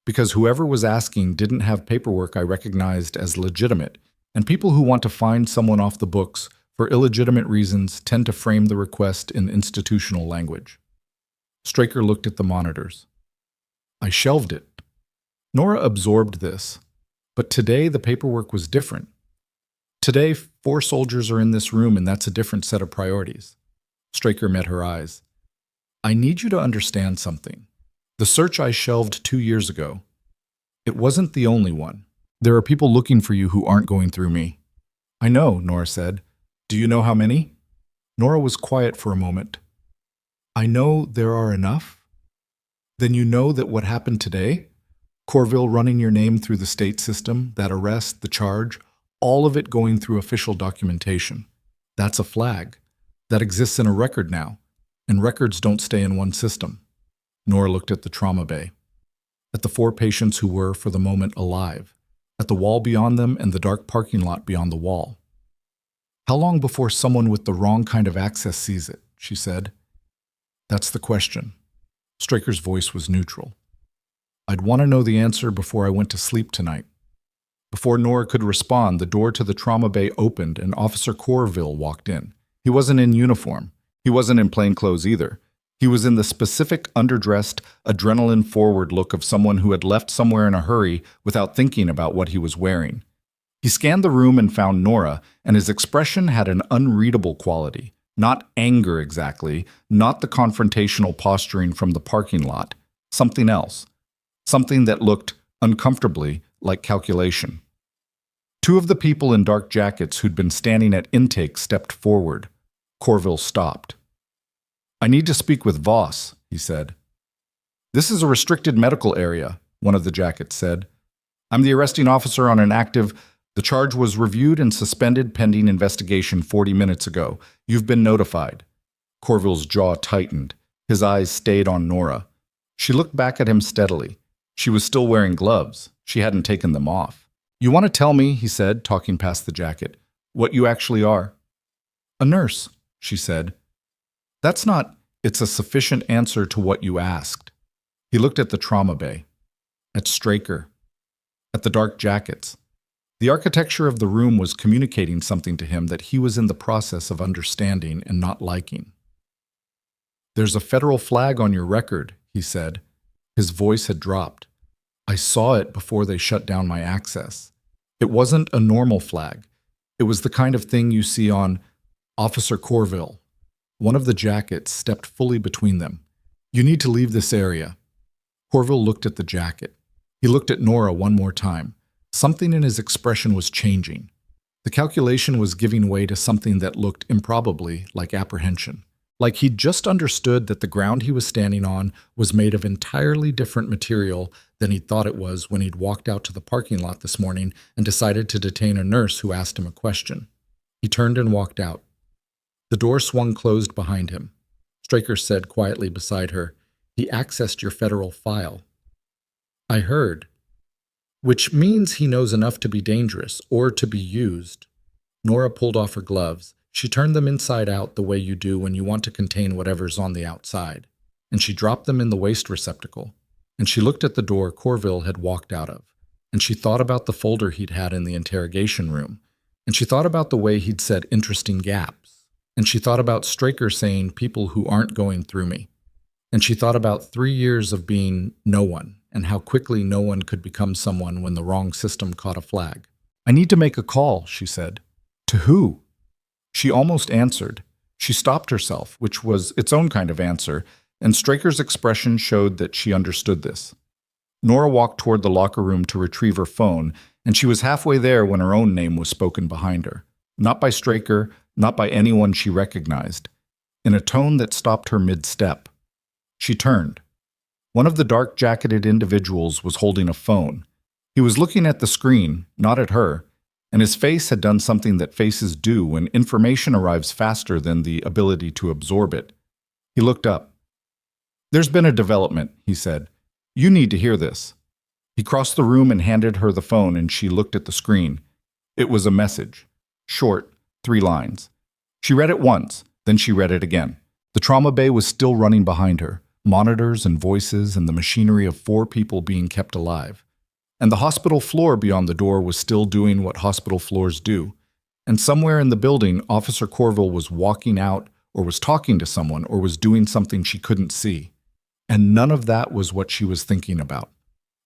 Because whoever was asking didn't have paperwork I recognized as legitimate, and people who want to find someone off the books for illegitimate reasons tend to frame the request in institutional language. Straker looked at the monitors. I shelved it. Nora absorbed this, but today the paperwork was different. Today, 4 soldiers are in this room, and that's a different set of priorities. Straker met her eyes. I need you to understand something. The search I shelved 2 years ago, it wasn't the only one. There are people looking for you who aren't going through me. I know, Nora said. Do you know how many? Nora was quiet for a moment. I know there are enough. Then you know that what happened today, Corville running your name through the state system, that arrest, the charge, all of it going through official documentation. That's a flag. That exists in a record now, and records don't stay in one system. Nora looked at the trauma bay, at the 4 patients who were, for the moment, alive, at the wall beyond them and the dark parking lot beyond the wall. How long before someone with the wrong kind of access sees it? She said. That's the question. Straker's voice was neutral. I'd want to know the answer before I went to sleep tonight. Before Nora could respond, the door to the trauma bay opened and Officer Corville walked in. He wasn't in uniform. He wasn't in plain clothes either. He was in the specific, underdressed, adrenaline-forward look of someone who had left somewhere in a hurry without thinking about what he was wearing. He scanned the room and found Nora, and his expression had an unreadable quality. Not anger exactly, not the confrontational posturing from the parking lot. Something else. Something that looked, uncomfortably, like calculation. 2 of the people in dark jackets who'd been standing at intake stepped forward. Corville stopped. I need to speak with Voss, he said. This is a restricted medical area, one of the jackets said. I'm the arresting officer on an active... The charge was reviewed and suspended pending investigation 40 minutes ago. You've been notified. Corville's jaw tightened. His eyes stayed on Nora. She looked back at him steadily. She was still wearing gloves. She hadn't taken them off. You want to tell me, he said, talking past the jacket, what you actually are? A nurse, she said. That's not... It's a sufficient answer to what you asked. He looked at the trauma bay, at Straker, at the dark jackets. The architecture of the room was communicating something to him that he was in the process of understanding and not liking. There's a federal flag on your record, he said. His voice had dropped. I saw it before they shut down my access. It wasn't a normal flag. It was the kind of thing you see on Officer Corville. One of the jackets stepped fully between them. You need to leave this area. Corville looked at the jacket. He looked at Nora one more time. Something in his expression was changing. The calculation was giving way to something that looked improbably like apprehension. Like he'd just understood that the ground he was standing on was made of entirely different material than he'd thought it was when he'd walked out to the parking lot this morning and decided to detain a nurse who asked him a question. He turned and walked out. The door swung closed behind him. Straker said quietly beside her, He accessed your federal file. I heard. Which means he knows enough to be dangerous, or to be used. Nora pulled off her gloves. She turned them inside out the way you do when you want to contain whatever's on the outside. And she dropped them in the waste receptacle. And she looked at the door Corville had walked out of. And she thought about the folder he'd had in the interrogation room. And she thought about the way he'd said interesting gaps. And she thought about Straker saying people who aren't going through me. And she thought about 3 years of being no one, and how quickly no one could become someone when the wrong system caught a flag. I need to make a call, she said. To who? She almost answered. She stopped herself, which was its own kind of answer, and Straker's expression showed that she understood this. Nora walked toward the locker room to retrieve her phone, and she was halfway there when her own name was spoken behind her. Not by Straker, not by anyone she recognized. In a tone that stopped her mid-step. She turned. One of the dark-jacketed individuals was holding a phone. He was looking at the screen, not at her, and his face had done something that faces do when information arrives faster than the ability to absorb it. He looked up. "There's been a development," he said. "You need to hear this." He crossed the room and handed her the phone, and she looked at the screen. It was a message. Short, 3 lines. She read it once, then she read it again. The trauma bay was still running behind her, monitors and voices and the machinery of 4 people being kept alive. And the hospital floor beyond the door was still doing what hospital floors do. And somewhere in the building, Officer Corville was walking out, or was talking to someone, or was doing something she couldn't see. And none of that was what she was thinking about.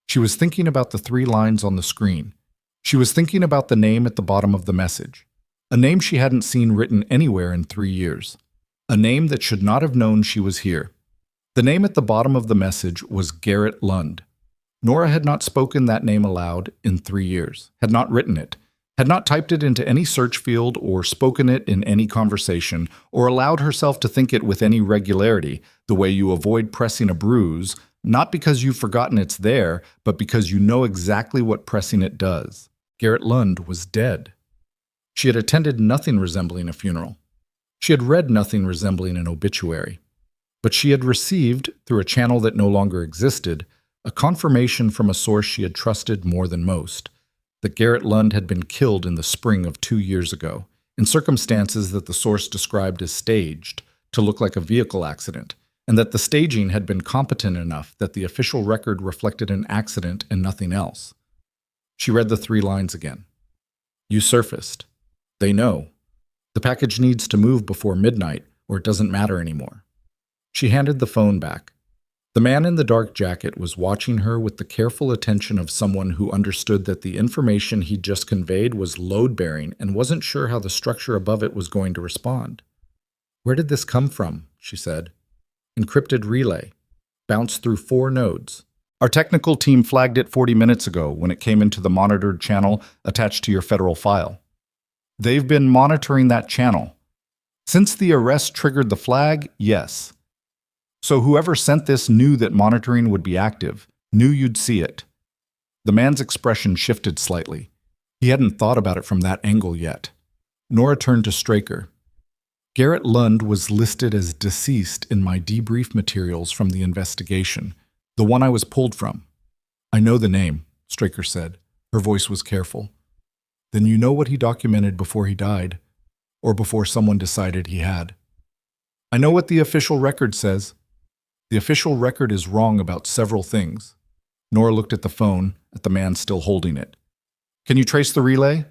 She was thinking about the 3 lines on the screen. She was thinking about the name at the bottom of the message. A name she hadn't seen written anywhere in 3 years. A name that should not have known she was here. The name at the bottom of the message was Garrett Lund. Nora had not spoken that name aloud in 3 years, had not written it, had not typed it into any search field or spoken it in any conversation, or allowed herself to think it with any regularity, the way you avoid pressing a bruise, not because you've forgotten it's there, but because you know exactly what pressing it does. Garrett Lund was dead. She had attended nothing resembling a funeral. She had read nothing resembling an obituary. But she had received, through a channel that no longer existed, a confirmation from a source she had trusted more than most, that Garrett Lund had been killed in the spring of 2 years ago, in circumstances that the source described as staged, to look like a vehicle accident, and that the staging had been competent enough that the official record reflected an accident and nothing else. She read the 3 lines again. "You surfaced. They know. The package needs to move before midnight, or it doesn't matter anymore." She handed the phone back. The man in the dark jacket was watching her with the careful attention of someone who understood that the information he'd just conveyed was load-bearing and wasn't sure how the structure above it was going to respond. "Where did this come from?" she said. "Encrypted relay. Bounced through 4 nodes. Our technical team flagged it 40 minutes ago when it came into the monitored channel attached to your federal file. They've been monitoring that channel. Since the arrest triggered the flag, yes. So whoever sent this knew that monitoring would be active, knew you'd see it." The man's expression shifted slightly. He hadn't thought about it from that angle yet. Nora turned to Straker. "Garrett Lund was listed as deceased in my debrief materials from the investigation, the one I was pulled from." "I know the name," Straker said. Her voice was careful. "Then you know what he documented before he died, or before someone decided he had." "I know what the official record says." "The official record is wrong about several things." Nora looked at the phone, at the man still holding it. "Can you trace the relay?"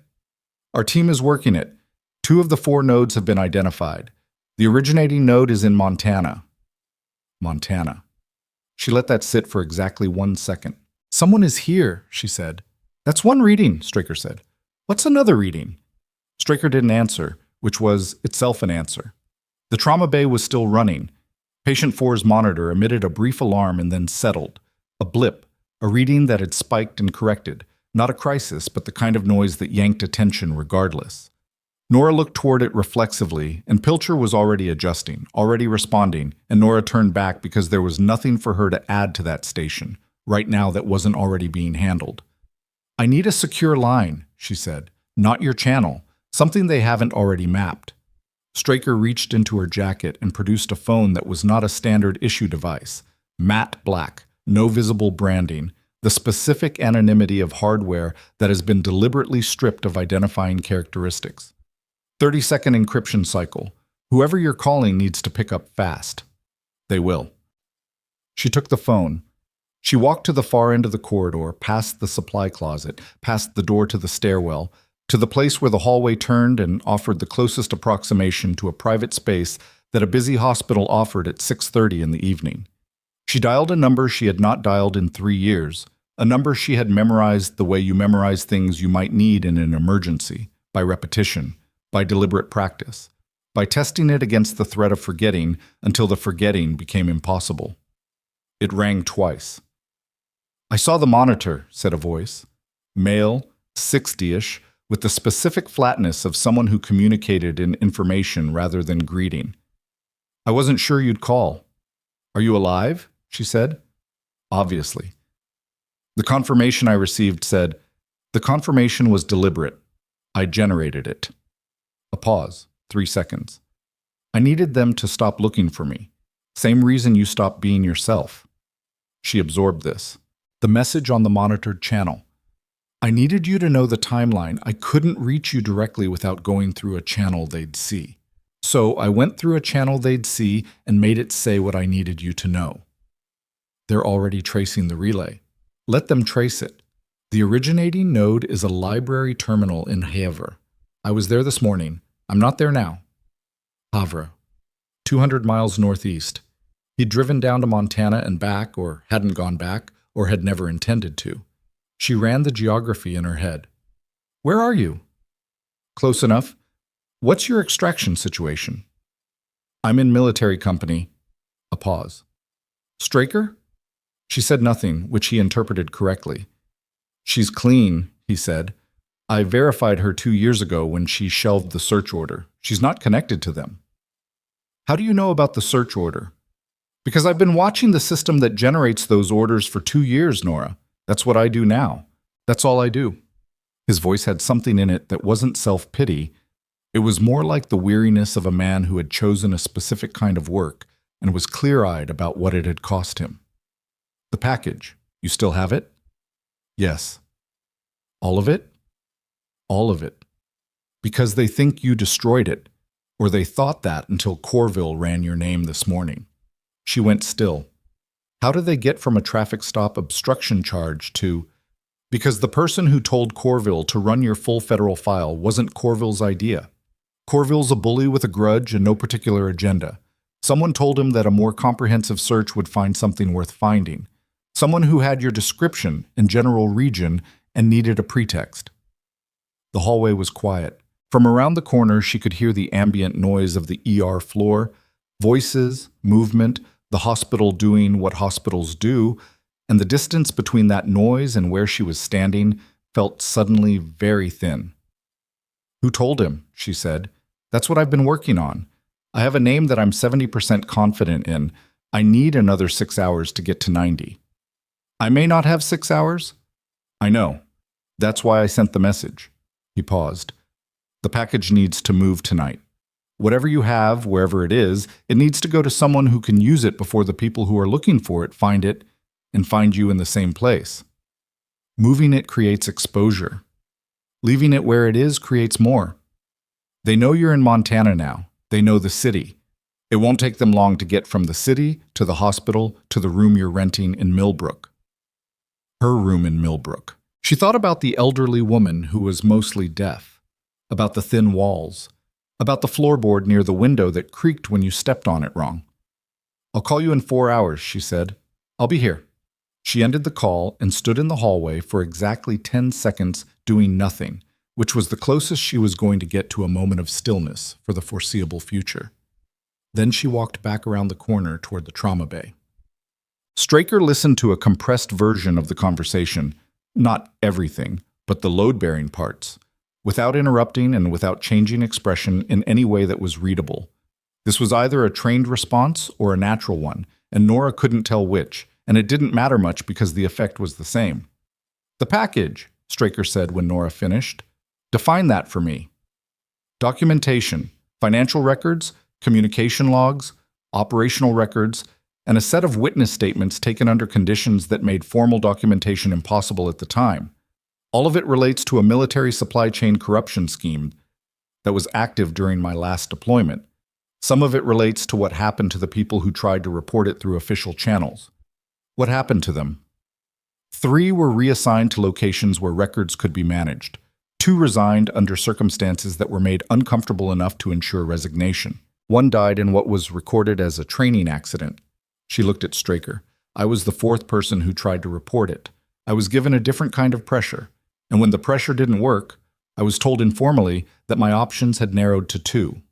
"Our team is working it. 2 of the 4 nodes have been identified. The originating node is in Montana." Montana. She let that sit for exactly 1 second. "Someone is here," she said. "That's 1 reading," Straker said. "What's another reading?" Straker didn't answer, which was itself an answer. The trauma bay was still running. Patient 4's monitor emitted a brief alarm and then settled. A blip, a reading that had spiked and corrected. Not a crisis, but the kind of noise that yanked attention regardless. Nora looked toward it reflexively, and Pilcher was already adjusting, already responding, and Nora turned back because there was nothing for her to add to that station, right now that wasn't already being handled. "I need a secure line," she said. "Not your channel. Something they haven't already mapped." Straker reached into her jacket and produced a phone that was not a standard issue device. Matte black, no visible branding, the specific anonymity of hardware that has been deliberately stripped of identifying characteristics. 30-second encryption cycle. Whoever you're calling needs to pick up fast. They will. She took the phone. She walked to the far end of the corridor, past the supply closet, past the door to the stairwell, to the place where the hallway turned and offered the closest approximation to a private space that a busy hospital offered at 6:30 in the evening. She dialed a number she had not dialed in 3 years, a number she had memorized the way you memorize things you might need in an emergency, by repetition, by deliberate practice, by testing it against the threat of forgetting until the forgetting became impossible. It rang twice. "I saw the monitor," said a voice. Male, 60-ish, with the specific flatness of someone who communicated in information rather than greeting. "I wasn't sure you'd call." Are you alive? She said. Obviously. The confirmation I received said, the confirmation was deliberate. I generated it. A pause, 3 seconds. I needed them to stop looking for me. Same reason you stopped being yourself. She absorbed this. The message on the monitored channel. I needed you to know the timeline. I couldn't reach you directly without going through a channel they'd see. So I went through a channel they'd see and made it say what I needed you to know. They're already tracing the relay. Let them trace it. The originating node is a library terminal in Havre. I was there this morning. I'm not there now. Havre, 200 miles northeast. He'd driven down to Montana and back, or hadn't gone back, or had never intended to. She ran the geography in her head. Where are you? Close enough. What's your extraction situation? I'm in military company. A pause. Straker? She said nothing, which he interpreted correctly. She's clean, he said. I verified her 2 years ago when she shelved the search order. She's not connected to them. How do you know about the search order? Because I've been watching the system that generates those orders for 2 years, Nora. That's what I do now. That's all I do. His voice had something in it that wasn't self-pity. It was more like the weariness of a man who had chosen a specific kind of work and was clear-eyed about what it had cost him. The package. You still have it? Yes. All of it? All of it. Because they think you destroyed it, or they thought that until Corville ran your name this morning. She went still. How did they get from a traffic stop obstruction charge to... Because the person who told Corville to run your full federal file wasn't Corville's idea. Corville's a bully with a grudge and no particular agenda. Someone told him that a more comprehensive search would find something worth finding. Someone who had your description and general region and needed a pretext. The hallway was quiet. From around the corner, she could hear the ambient noise of the ER floor, voices, movement, the hospital doing what hospitals do, and the distance between that noise and where she was standing felt suddenly very thin. Who told him? She said. That's what I've been working on. I have a name that I'm 70% confident in. I need another 6 hours to get to 90. I may not have 6 hours. I know. That's why I sent the message. He paused. The package needs to move tonight. Whatever you have, wherever it needs to go to someone who can use it before the people who are looking for it and find you in the same place. Moving it creates exposure. Leaving it where it is creates more. They know you're in Montana now. They know the city. It won't take them long to get from the city to the hospital to the room you're renting in Millbrook. Her room in Millbrook. She thought about the elderly woman who was mostly deaf, about the thin walls, about the floorboard near the window that creaked when you stepped on it wrong. I'll call you in 4 hours, she said. I'll be here. She ended the call and stood in the hallway for exactly 10 seconds doing nothing, which was the closest she was going to get to a moment of stillness for the foreseeable future. Then she walked back around the corner toward the trauma bay. Straker listened to a compressed version of the conversation, not everything, but the load-bearing parts, without interrupting and without changing expression in any way that was readable. This was either a trained response or a natural one, and Nora couldn't tell which, and it didn't matter much because the effect was the same. The package, Straker said when Nora finished. Define that for me. Documentation, financial records, communication logs, operational records, and a set of witness statements taken under conditions that made formal documentation impossible at the time. All of it relates to a military supply chain corruption scheme that was active during my last deployment. Some of it relates to what happened to the people who tried to report it through official channels. What happened to them? 3 were reassigned to locations where records could be managed. 2 resigned under circumstances that were made uncomfortable enough to ensure resignation. 1 died in what was recorded as a training accident. She looked at Straker. I was the 4th person who tried to report it. I was given a different kind of pressure. And when the pressure didn't work, I was told informally that my options had narrowed to 2.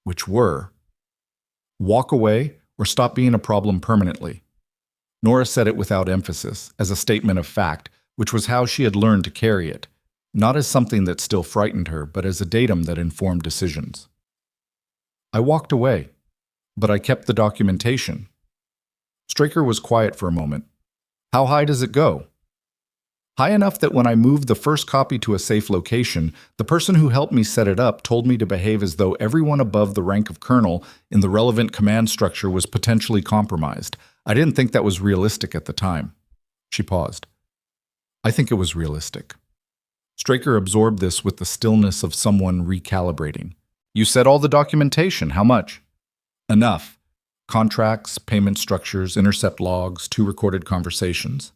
Which were, walk away or stop being a problem permanently. Nora said it without emphasis, as a statement of fact, which was how she had learned to carry it, not as something that still frightened her, but as a datum that informed decisions. I walked away, but I kept the documentation. Straker was quiet for a moment. How high does it go? High enough that when I moved the first copy to a safe location, the person who helped me set it up told me to behave as though everyone above the rank of colonel in the relevant command structure was potentially compromised. I didn't think that was realistic at the time. She paused. I think it was realistic. Straker absorbed this with the stillness of someone recalibrating. You said all the documentation. How much? Enough. Contracts, payment structures, intercept logs, 2 recorded conversations.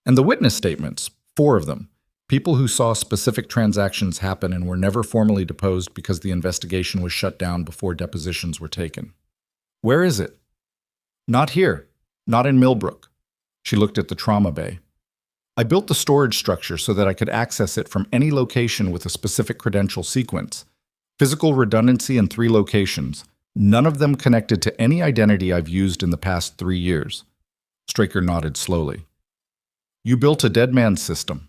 And the witness statements, 4 of them. People who saw specific transactions happen and were never formally deposed because the investigation was shut down before depositions were taken. Where is it? Not here. Not in Millbrook. She looked at the trauma bay. I built the storage structure so that I could access it from any location with a specific credential sequence. Physical redundancy in 3 locations, none of them connected to any identity I've used in the past 3 years. Straker nodded slowly. You built a dead man's system.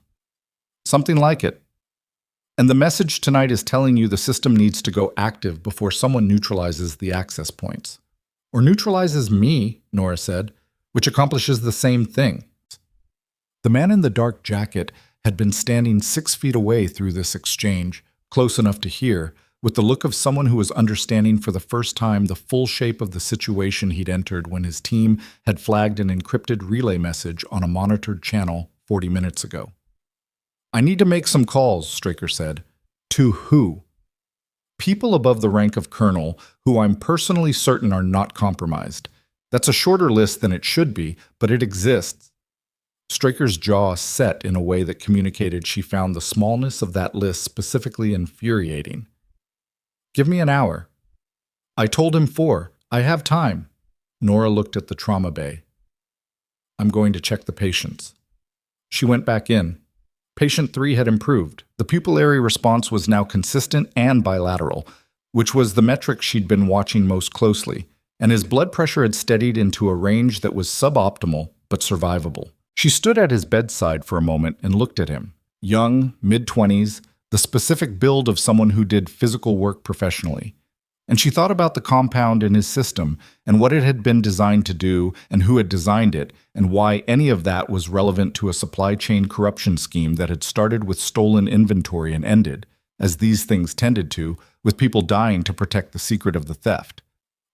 Something like it. And the message tonight is telling you the system needs to go active before someone neutralizes the access points. Or neutralizes me, Nora said, which accomplishes the same thing. The man in the dark jacket had been standing 6 feet away through this exchange, close enough to hear, with the look of someone who was understanding for the first time the full shape of the situation he'd entered when his team had flagged an encrypted relay message on a monitored channel 40 minutes ago. I need to make some calls, Straker said. To who? People above the rank of colonel who I'm personally certain are not compromised. That's a shorter list than it should be, but it exists. Straker's jaw set in a way that communicated she found the smallness of that list specifically infuriating. Give me an hour. I told him 4. I have time. Nora looked at the trauma bay. I'm going to check the patients. She went back in. Patient 3 had improved. The pupillary response was now consistent and bilateral, which was the metric she'd been watching most closely, and his blood pressure had steadied into a range that was suboptimal but survivable. She stood at his bedside for a moment and looked at him. Young, mid-20s, the specific build of someone who did physical work professionally. And she thought about the compound in his system and what it had been designed to do and who had designed it and why any of that was relevant to a supply chain corruption scheme that had started with stolen inventory and ended, as these things tended to, with people dying to protect the secret of the theft.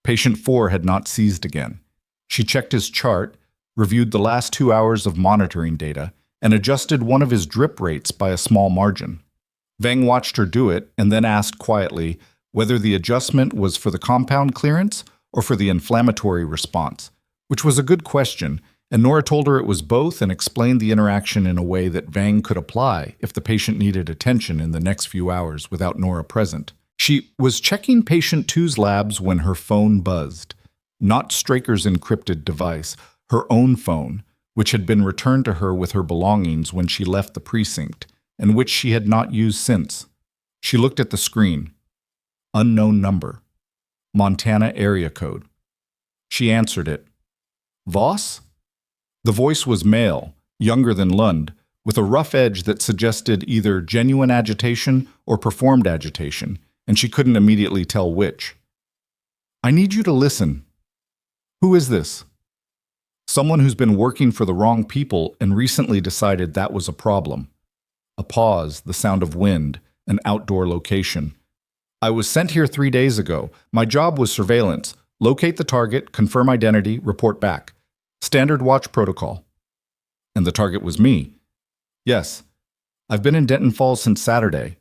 Patient 4 had not seized again. She checked his chart, reviewed the last 2 hours of monitoring data, and adjusted one of his drip rates by a small margin. Vang watched her do it and then asked quietly whether the adjustment was for the compound clearance or for the inflammatory response, which was a good question, and Nora told her it was both and explained the interaction in a way that Vang could apply if the patient needed attention in the next few hours without Nora present. She was checking patient 2's labs when her phone buzzed. Not Straker's encrypted device, her own phone, which had been returned to her with her belongings when she left the precinct, and which she had not used since. She looked at the screen. Unknown number. Montana area code. She answered it. Voss? The voice was male, younger than Lund, with a rough edge that suggested either genuine agitation or performed agitation, and she couldn't immediately tell which. I need you to listen. Who is this? Someone who's been working for the wrong people and recently decided that was a problem. A pause, the sound of wind, an outdoor location. I was sent here 3 days ago. My job was surveillance. Locate the target, confirm identity, report back. Standard watch protocol. And the target was me. Yes. I've been in Denton Falls since Saturday.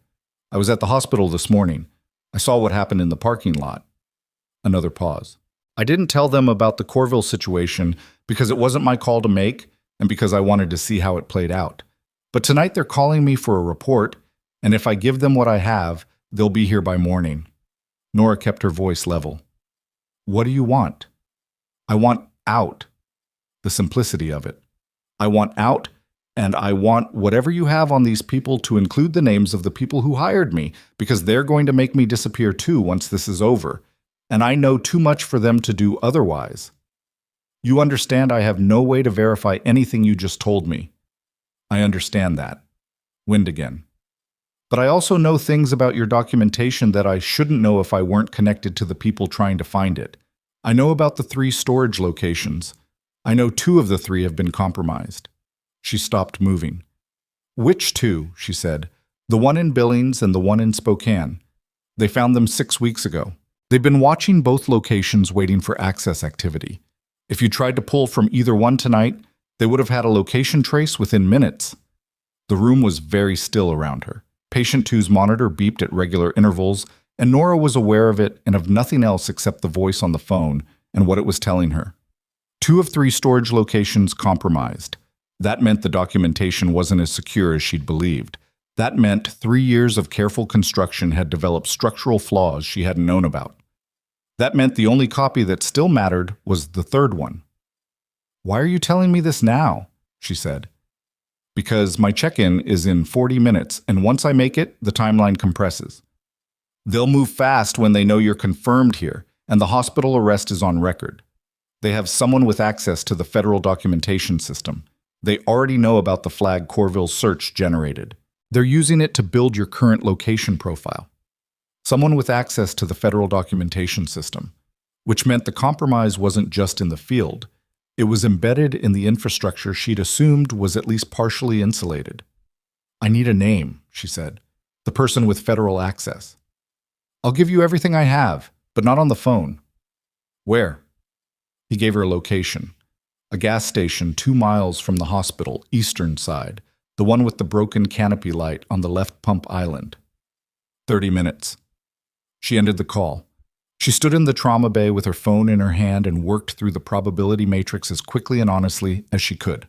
I was at the hospital this morning. I saw what happened in the parking lot. Another pause. I didn't tell them about the Corville situation because it wasn't my call to make and because I wanted to see how it played out. But tonight they're calling me for a report, and if I give them what I have, they'll be here by morning. Nora kept her voice level. What do you want? I want out. The simplicity of it. I want out, and I want whatever you have on these people to include the names of the people who hired me, because they're going to make me disappear too once this is over, and I know too much for them to do otherwise. You understand I have no way to verify anything you just told me. I understand that. Wind again. But I also know things about your documentation that I shouldn't know if I weren't connected to the people trying to find it. I know about the 3 storage locations. I know 2 of the 3 have been compromised. She stopped moving. Which 2? She said. The one in Billings and the one in Spokane. They found them 6 weeks ago. They've been watching both locations waiting for access activity. If you tried to pull from either one tonight, they would have had a location trace within minutes. The room was very still around her. Patient 2's monitor beeped at regular intervals, and Nora was aware of it and of nothing else except the voice on the phone and what it was telling her. 2 of 3 storage locations compromised. That meant the documentation wasn't as secure as she'd believed. That meant 3 years of careful construction had developed structural flaws she hadn't known about. That meant the only copy that still mattered was the 3rd one. "Why are you telling me this now?" she said. "Because my check-in is in 40 minutes, and once I make it, the timeline compresses. They'll move fast when they know you're confirmed here, and the hospital arrest is on record. They have someone with access to the federal documentation system. They already know about the flag Corville search generated. They're using it to build your current location profile. Someone with access to the federal documentation system, which meant the compromise wasn't just in the field. It was embedded in the infrastructure she'd assumed was at least partially insulated. "I need a name," she said. "The person with federal access. I'll give you everything I have, but not on the phone." "Where?" He gave her a location. A gas station 2 miles from the hospital, eastern side, the one with the broken canopy light on the left pump island. 30 minutes. She ended the call. She stood in the trauma bay with her phone in her hand and worked through the probability matrix as quickly and honestly as she could.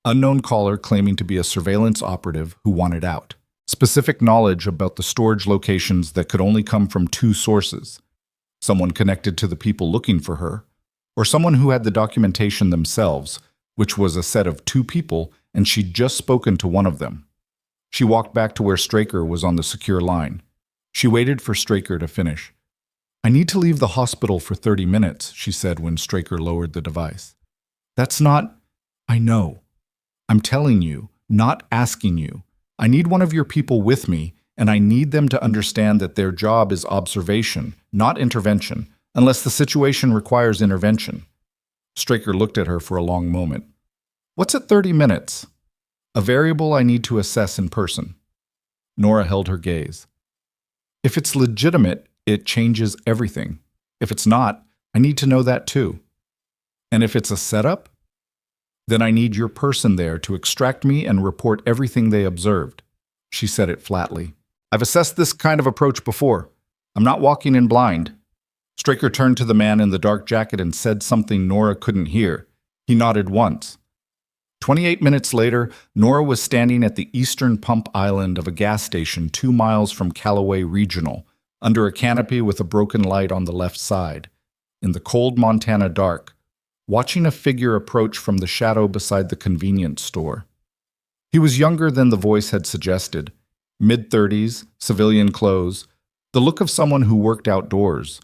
Unknown caller claiming to be a surveillance operative who wanted out. Specific knowledge about the storage locations that could only come from 2 sources. Someone connected to the people looking for her, or someone who had the documentation themselves, which was a set of 2 people, and she'd just spoken to one of them. She walked back to where Straker was on the secure line. She waited for Straker to finish. "I need to leave the hospital for 30 minutes, she said when Straker lowered the device. "That's not—" "I know. I'm telling you, not asking you. I need one of your people with me, and I need them to understand that their job is observation, not intervention, unless the situation requires intervention." Straker looked at her for a long moment. "What's at 30 minutes?" "A variable I need to assess in person." Nora held her gaze. "If it's legitimate, it changes everything. If it's not, I need to know that too. And if it's a setup, then I need your person there to extract me and report everything they observed." She said it flatly. "I've assessed this kind of approach before. I'm not walking in blind." Straker turned to the man in the dark jacket and said something Nora couldn't hear. He nodded once. 28 minutes later, Nora was standing at the eastern pump island of a gas station 2 miles from Callaway Regional, under a canopy with a broken light on the left side, in the cold Montana dark, watching a figure approach from the shadow beside the convenience store. He was younger than the voice had suggested, mid-30s, civilian clothes, the look of someone who worked outdoors,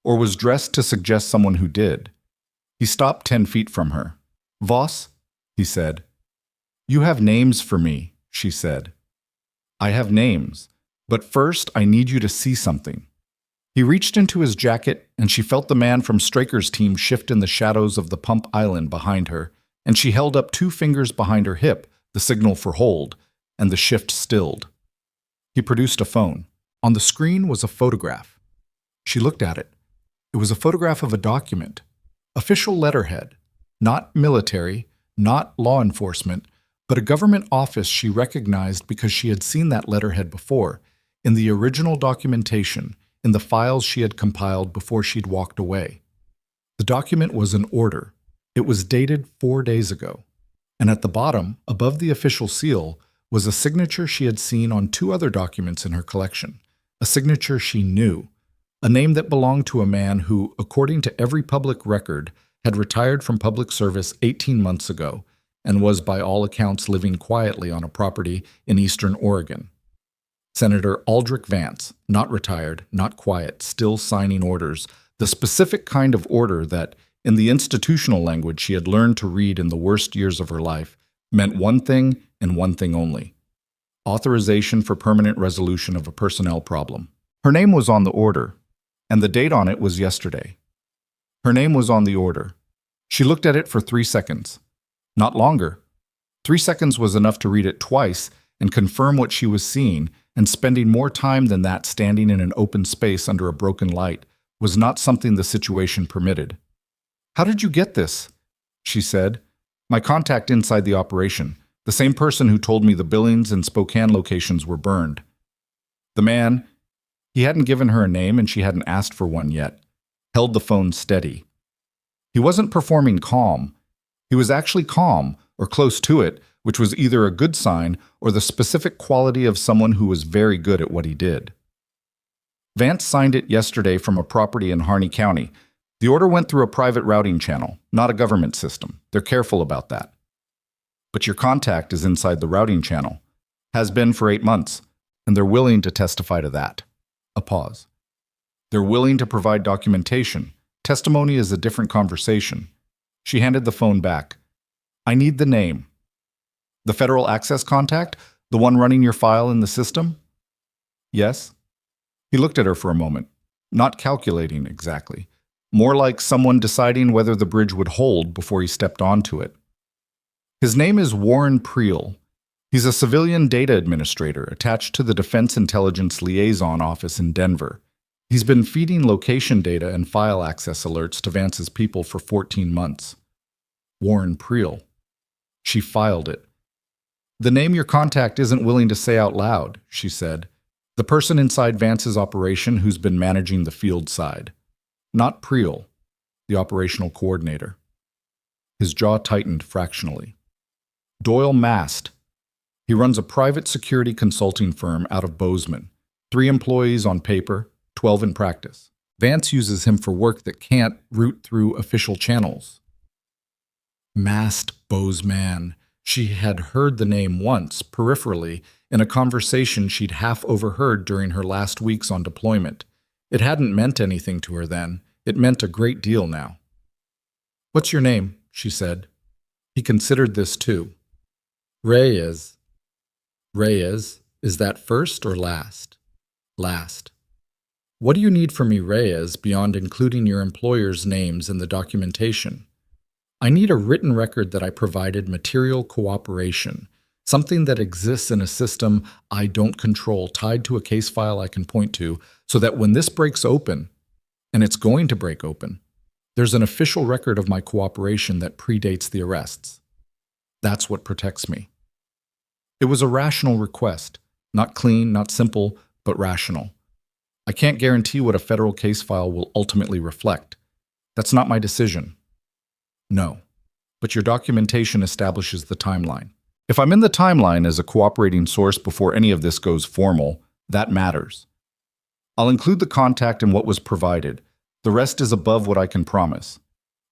or was dressed to suggest someone who did. He stopped 10 feet from her. "Voss?" he said. "You have names for me," she said. "I have names, but first I need you to see something." He reached into his jacket, and she felt the man from Straker's team shift in the shadows of the pump island behind her, and she held up 2 fingers behind her hip, the signal for hold, and the shift stilled. He produced a phone. On the screen was a photograph. She looked at it. It was a photograph of a document. Official letterhead. Not military, not law enforcement, but a government office she recognized because she had seen that letterhead before, in the original documentation, in the files she had compiled before she'd walked away. The document was an order. It was dated 4 days ago. And at the bottom, above the official seal, was a signature she had seen on 2 other documents in her collection. A signature she knew. A name that belonged to a man who, according to every public record, had retired from public service 18 months ago and was by all accounts living quietly on a property in eastern Oregon. Senator Aldrich Vance, not retired, not quiet, still signing orders, the specific kind of order that, in the institutional language she had learned to read in the worst years of her life, meant one thing and one thing only: authorization for permanent resolution of a personnel problem. Her name was on the order, and the date on it was yesterday. Her name was on the order. She looked at it for 3 seconds. Not longer. 3 seconds was enough to read it twice and confirm what she was seeing, and spending more time than that standing in an open space under a broken light was not something the situation permitted. "How did you get this?" she said. "My contact inside the operation, the same person who told me the Billings and Spokane locations were burned." The man, he hadn't given her a name and she hadn't asked for one yet, held the phone steady. He wasn't performing calm. He was actually calm, or close to it, which was either a good sign or the specific quality of someone who was very good at what he did. Vance signed it yesterday from a property in Harney County. The order went through a private routing channel, not a government system. They're careful about that. But your contact is inside the routing channel, has been for 8 months, and they're willing to testify to that. A pause. They're willing to provide documentation. Testimony is a different conversation. She handed the phone back. "I need the name." "The Federal Access contact? The one running your file in the system?" "Yes." He looked at her for a moment, not calculating exactly, more like someone deciding whether the bridge would hold before he stepped onto it. "His name is Warren Priel. He's a civilian data administrator attached to the Defense Intelligence Liaison Office in Denver. He's been feeding location data and file access alerts to Vance's people for 14 months. Warren Priel. She filed it. "The name your contact isn't willing to say out loud," she said. "The person inside Vance's operation who's been managing the field side. Not Priel, the operational coordinator." His jaw tightened fractionally. "Doyle Mast. He runs a private security consulting firm out of Bozeman. 3 employees on paper, 12 in practice. Vance uses him for work that can't route through official channels." Mast Bozeman. She had heard the name once, peripherally, in a conversation she'd half overheard during her last weeks on deployment. It hadn't meant anything to her then. It meant a great deal now. "What's your name?" she said. He considered this too. "Reyes." "Reyes? Is that first or last?" "Last." "What do you need from me, Reyes, beyond including your employers' names in the documentation?" "I need a written record that I provided material cooperation, something that exists in a system I don't control, tied to a case file I can point to, so that when this breaks open, and it's going to break open, there's an official record of my cooperation that predates the arrests. That's what protects me." It was a rational request, not clean, not simple, but rational. "I can't guarantee what a federal case file will ultimately reflect. That's not my decision." "No, but your documentation establishes the timeline. If I'm in the timeline as a cooperating source before any of this goes formal, that matters. I'll include the contact and what was provided. The rest is above what I can promise."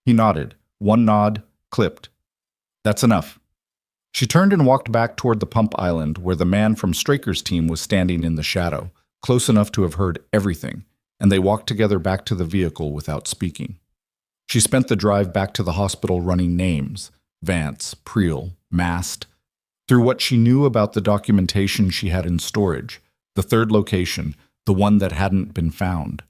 He nodded. One nod, clipped. "That's enough." She turned and walked back toward the pump island where the man from Straker's team was standing in the shadow, close enough to have heard everything, and they walked together back to the vehicle without speaking. She spent the drive back to the hospital running names, Vance, Priel, Mast, through what she knew about the documentation she had in storage, the third location, the one that hadn't been found.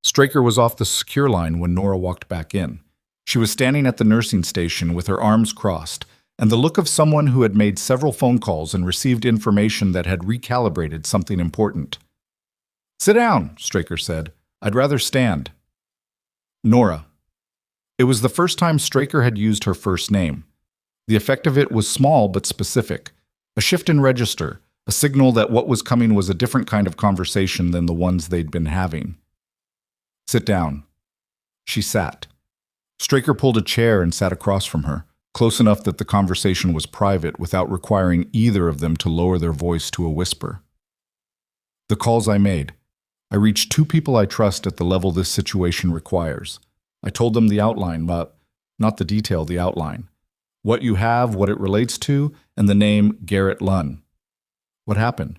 Straker was off the secure line when Nora walked back in. She was standing at the nursing station with her arms crossed, and the look of someone who had made several phone calls and received information that had recalibrated something important. "Sit down," Straker said. "I'd rather stand." Nora. It was the first time Straker had used her first name. The effect of it was small but specific. A shift in register, a signal that what was coming was a different kind of conversation than the ones they'd been having. "Sit down." She sat. Straker pulled a chair and sat across from her, close enough that the conversation was private without requiring either of them to lower their voice to a whisper. "The calls I made. I reached 2 people I trust at the level this situation requires. I told them the outline, but not the detail, the outline. What you have, what it relates to, and the name Garrett Lunn. What happened?"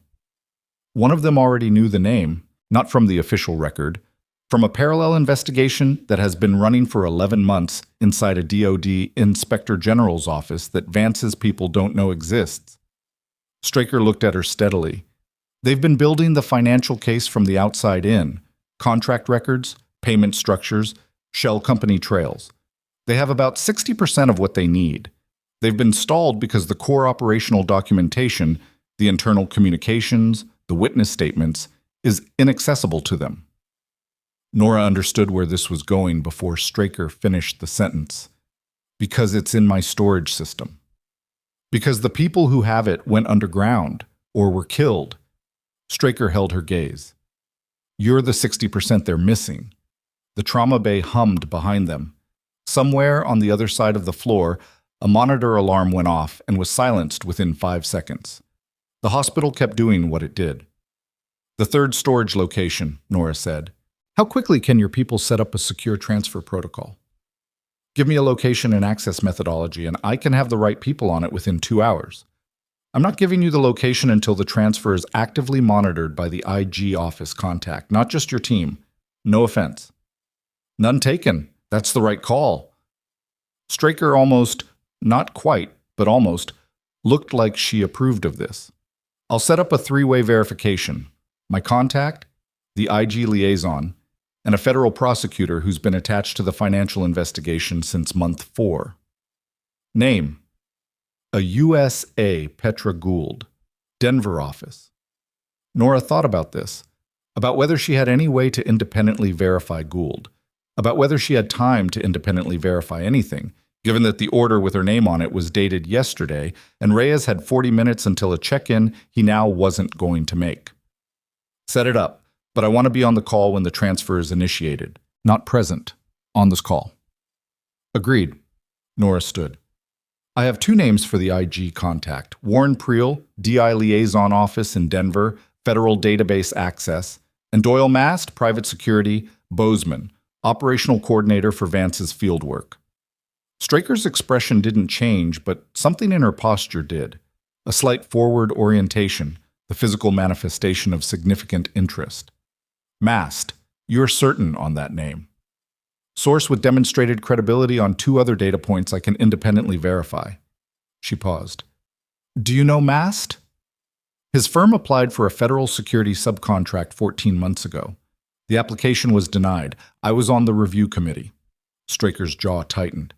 One of them already knew the name, not from the official record, from a parallel investigation that has been running for 11 months inside a DoD Inspector General's office that Vance's people don't know exists. Straker looked at her steadily. They've been building the financial case from the outside in. Contract records, payment structures, shell company trails. They have about 60% of what they need. They've been stalled because the core operational documentation, the internal communications, the witness statements, is inaccessible to them. Nora understood where this was going before Straker finished the sentence. Because it's in my storage system. Because the people who have it went underground or were killed. Straker held her gaze. You're the 60% they're missing. The trauma bay hummed behind them. Somewhere on the other side of the floor, a monitor alarm went off and was silenced within 5 seconds. The hospital kept doing what it did. The third storage location, Nora said. How quickly can your people set up a secure transfer protocol? Give me a location and access methodology, and I can have the right people on it within 2 hours. I'm not giving you the location until the transfer is actively monitored by the IG office contact, not just your team. No offense. None taken. That's the right call. Straker almost, not quite, but almost, looked like she approved of this. I'll set up a 3-way verification. My contact, the IG liaison, and a federal prosecutor who's been attached to the financial investigation since month 4. Name: a USA Petra Gould, Denver office. Nora thought about this, about whether she had any way to independently verify Gould, about whether she had time to independently verify anything, given that the order with her name on it was dated yesterday, and Reyes had 40 minutes until a check-in he now wasn't going to make. Set it up, but I want to be on the call when the transfer is initiated, not present, on this call. Agreed. Nora stood. I have 2 names for the IG contact: Warren Priel, DI Liaison Office in Denver, Federal Database Access, and Doyle Mast, Private Security, Bozeman, Operational Coordinator for Vance's fieldwork. Straker's expression didn't change, but something in her posture did. A slight forward orientation, the physical manifestation of significant interest. Mast, you're certain on that name. Source with demonstrated credibility on 2 other data points I can independently verify. She paused. Do you know Mast? His firm applied for a federal security subcontract 14 months ago. The application was denied. I was on the review committee. Straker's jaw tightened.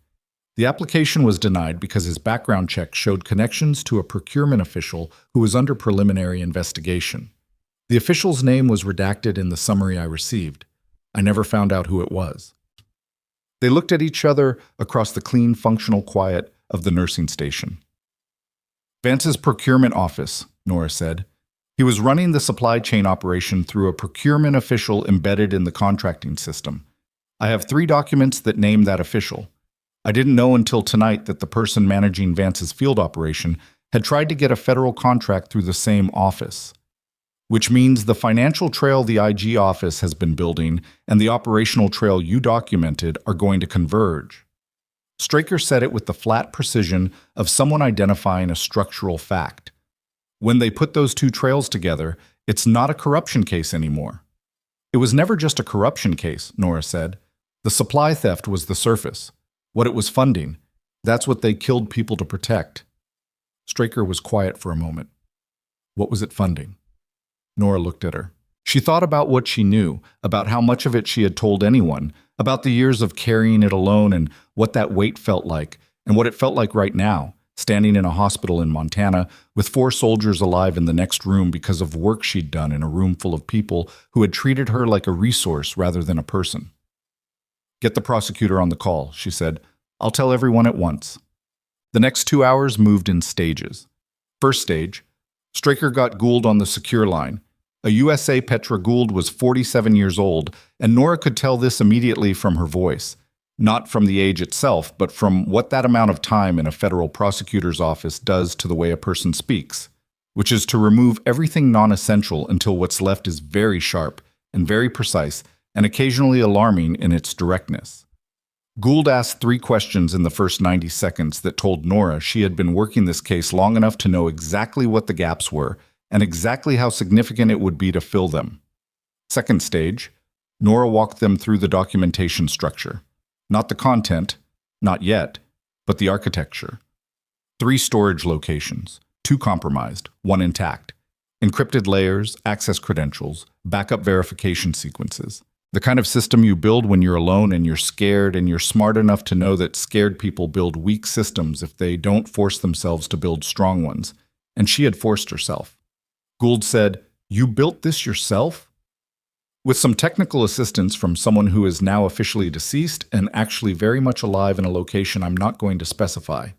The application was denied because his background check showed connections to a procurement official who was under preliminary investigation. The official's name was redacted in the summary I received. I never found out who it was. They looked at each other across the clean, functional quiet of the nursing station. Vance's procurement office, Nora said. He was running the supply chain operation through a procurement official embedded in the contracting system. I have 3 documents that name that official. I didn't know until tonight that the person managing Vance's field operation had tried to get a federal contract through the same office. Which means the financial trail the IG office has been building and the operational trail you documented are going to converge. Straker said it with the flat precision of someone identifying a structural fact. When they put those 2 trails together, it's not a corruption case anymore. It was never just a corruption case, Nora said. The supply theft was the surface. What it was funding. That's what they killed people to protect. Straker was quiet for a moment. What was it funding? Nora looked at her. She thought about what she knew, about how much of it she had told anyone, about the years of carrying it alone and what that weight felt like, and what it felt like right now, standing in a hospital in Montana with 4 soldiers alive in the next room because of work she'd done in a room full of people who had treated her like a resource rather than a person. Get the prosecutor on the call, she said. I'll tell everyone at once. The next 2 hours moved in stages. First stage, Straker got Gould on the secure line. A USA Petra Gould was 47 years old, and Nora could tell this immediately from her voice. Not from the age itself, but from what that amount of time in a federal prosecutor's office does to the way a person speaks, which is to remove everything non-essential until what's left is very sharp and very precise and occasionally alarming in its directness. Gould asked 3 questions in the first 90 seconds that told Nora she had been working this case long enough to know exactly what the gaps were and exactly how significant it would be to fill them. Second stage, Nora walked them through the documentation structure. Not the content, not yet, but the architecture. 3 storage locations, 2 compromised, 1 intact. Encrypted layers, access credentials, backup verification sequences. The kind of system you build when you're alone and you're scared, and you're smart enough to know that scared people build weak systems if they don't force themselves to build strong ones. And she had forced herself. Gould said, "You built this yourself?" With some technical assistance from someone who is now officially deceased and actually very much alive in a location I'm not going to specify.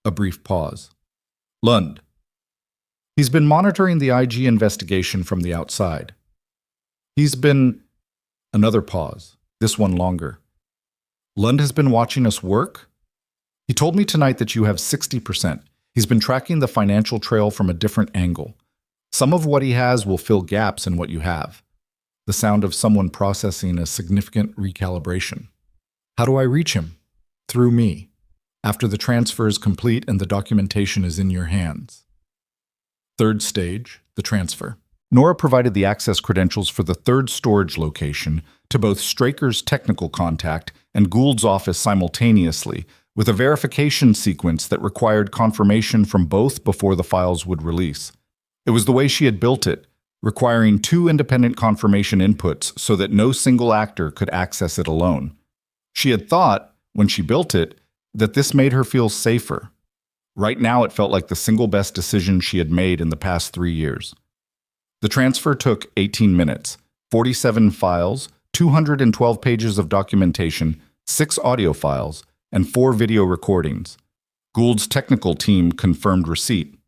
A brief pause. Lund. He's been monitoring the IG investigation from the outside. He's been... Another pause, this one longer. Lund has been watching us work? He told me tonight that you have 60%. He's been tracking the financial trail from a different angle. Some of what he has will fill gaps in what you have. The sound of someone processing a significant recalibration. How do I reach him? Through me. After the transfer is complete and the documentation is in your hands. Third stage, the transfer. Nora provided the access credentials for the third storage location to both Straker's technical contact and Gould's office simultaneously, with a verification sequence that required confirmation from both before the files would release. It was the way she had built it, requiring two independent confirmation inputs so that no single actor could access it alone. She had thought, when she built it, that this made her feel safer. Right now it felt like the single best decision she had made in the past 3 years. The transfer took 18 minutes, 47 files, 212 pages of documentation, 6 audio files, and 4 video recordings. Gould's technical team confirmed receipt.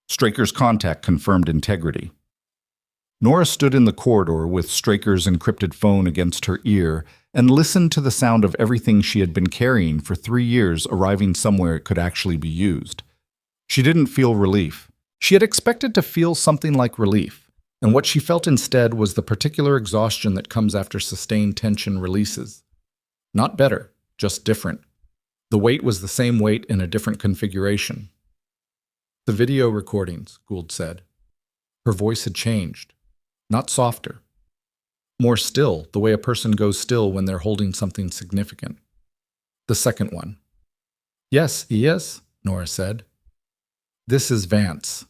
Straker's contact confirmed integrity. Nora stood in the corridor with Straker's encrypted phone against her ear and listened to the sound of everything she had been carrying for 3 years arriving somewhere it could actually be used. She didn't feel relief. She had expected to feel something like relief, and what she felt instead was the particular exhaustion that comes after sustained tension releases. Not better, just different. The weight was the same weight in a different configuration. The video recordings, Gould said. Her voice had changed. Not softer. More still, the way a person goes still when they're holding something significant. The second one. Yes, Nora said. This is Vance.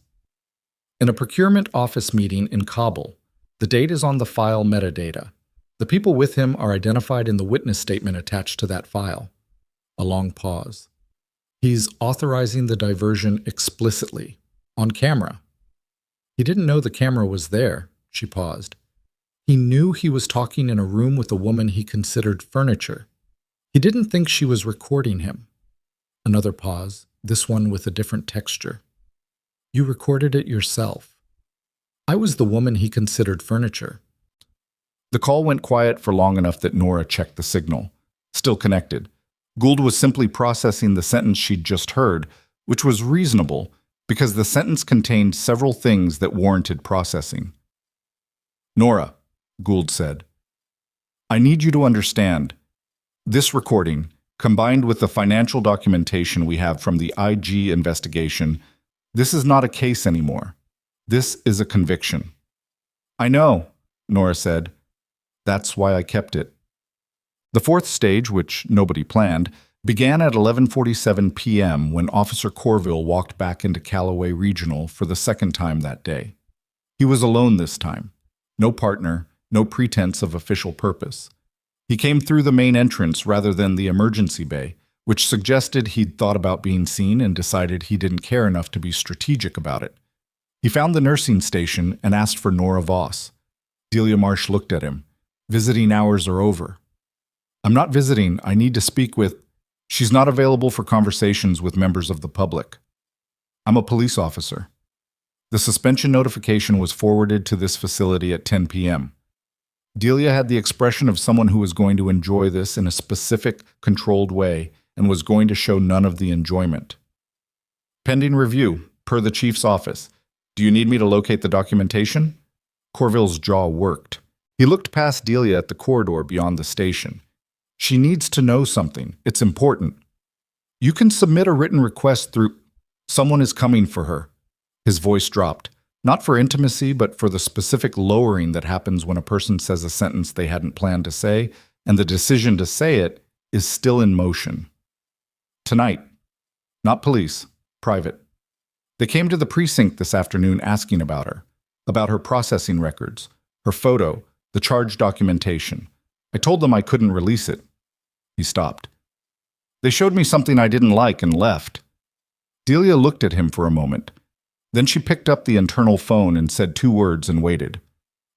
In a procurement office meeting in Kabul, the date is on the file metadata. The people with him are identified in the witness statement attached to that file. A long pause. He's authorizing the diversion explicitly, on camera. He didn't know the camera was there, she paused. He knew he was talking in a room with a woman he considered furniture. He didn't think she was recording him. Another pause, this one with a different texture. You recorded it yourself. I was the woman he considered furniture. The call went quiet for long enough that Nora checked the signal. Still connected. Gould was simply processing the sentence she'd just heard, which was reasonable because the sentence contained several things that warranted processing. Nora, Gould said, I need you to understand. This recording, combined with the financial documentation we have from the IG investigation, this is not a case anymore. This is a conviction. I know, Nora said. That's why I kept it. The fourth stage, which nobody planned, began at 11:47 p.m. when Officer Corville walked back into Callaway Regional for the second time that day. He was alone this time. No partner, no pretense of official purpose. He came through the main entrance rather than the emergency bay, which suggested he'd thought about being seen and decided he didn't care enough to be strategic about it. He found the nursing station and asked for Nora Voss. Delia Marsh looked at him. Visiting hours are over. I'm not visiting. I need to speak with... She's not available for conversations with members of the public. I'm a police officer. The suspension notification was forwarded to this facility at 10 p.m. Delia had the expression of someone who was going to enjoy this in a specific, controlled way and was going to show none of the enjoyment. Pending review, per the chief's office. Do you need me to locate the documentation? Corville's jaw worked. He looked past Delia at the corridor beyond the station. She needs to know something. It's important. You can submit a written request through... Someone is coming for her. His voice dropped. Not for intimacy, but for the specific lowering that happens when a person says a sentence they hadn't planned to say, and the decision to say it is still in motion. Tonight. Not police. Private. They came to the precinct this afternoon asking about her processing records, her photo, The charge documentation. I told them I couldn't release it." He stopped. "They showed me something I didn't like and left." Delia looked at him for a moment. Then she picked up the internal phone and said 2 words and waited.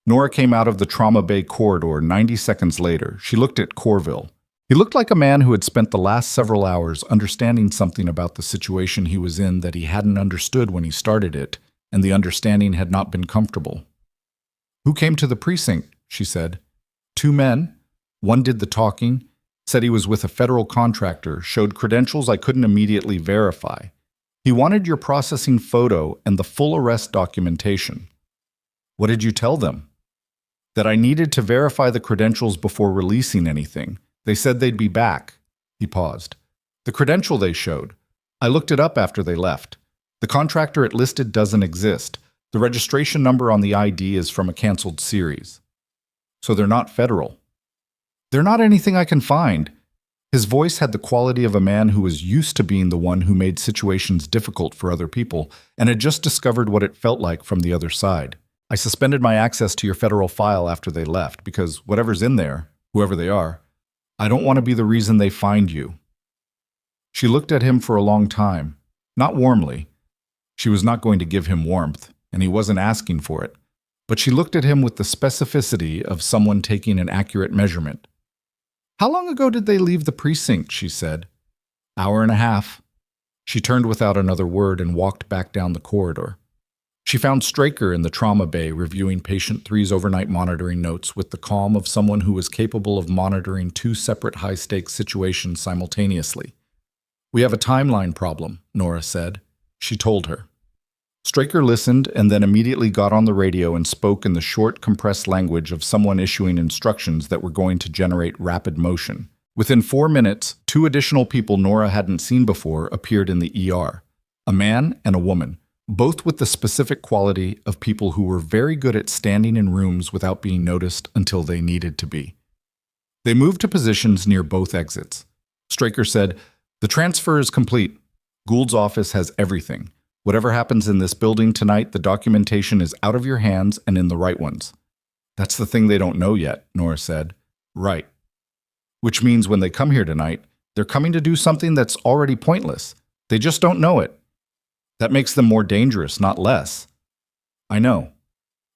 Nora came out of the trauma bay corridor 90 seconds later. She looked at Corville. He looked like a man who had spent the last several hours understanding something about the situation he was in that he hadn't understood when he started it, and the understanding had not been comfortable. "Who came to the precinct?" she said. 2 men. One did the talking, said he was with a federal contractor, showed credentials I couldn't immediately verify. He wanted your processing photo and the full arrest documentation." "What did you tell them?" "That I needed to verify the credentials before releasing anything. They said they'd be back." He paused. "The credential they showed. I looked it up after they left. The contractor it listed doesn't exist. The registration number on the ID is from a canceled series." "So they're not federal?" "They're not anything I can find." His voice had the quality of a man who was used to being the one who made situations difficult for other people and had just discovered what it felt like from the other side. "I suspended my access to your federal file after they left because whatever's in there, whoever they are, I don't want to be the reason they find you." She looked at him for a long time, not warmly. She was not going to give him warmth, and he wasn't asking for it. But she looked at him with the specificity of someone taking an accurate measurement. "How long ago did they leave the precinct?" she said. "Hour and a half." She turned without another word and walked back down the corridor. She found Straker in the trauma bay reviewing patient 3's overnight monitoring notes with the calm of someone who was capable of monitoring 2 separate high-stakes situations simultaneously. "We have a timeline problem," Nora said. She told her. Straker listened and then immediately got on the radio and spoke in the short, compressed language of someone issuing instructions that were going to generate rapid motion. Within 4 minutes, 2 additional people Nora hadn't seen before appeared in the ER. A man and a woman, both with the specific quality of people who were very good at standing in rooms without being noticed until they needed to be. They moved to positions near both exits. Straker said, "The transfer is complete. Gould's office has everything. Whatever happens in this building tonight, the documentation is out of your hands and in the right ones." "That's the thing they don't know yet," Nora said. "Right. Which means when they come here tonight, they're coming to do something that's already pointless. They just don't know it. That makes them more dangerous, not less." "I know."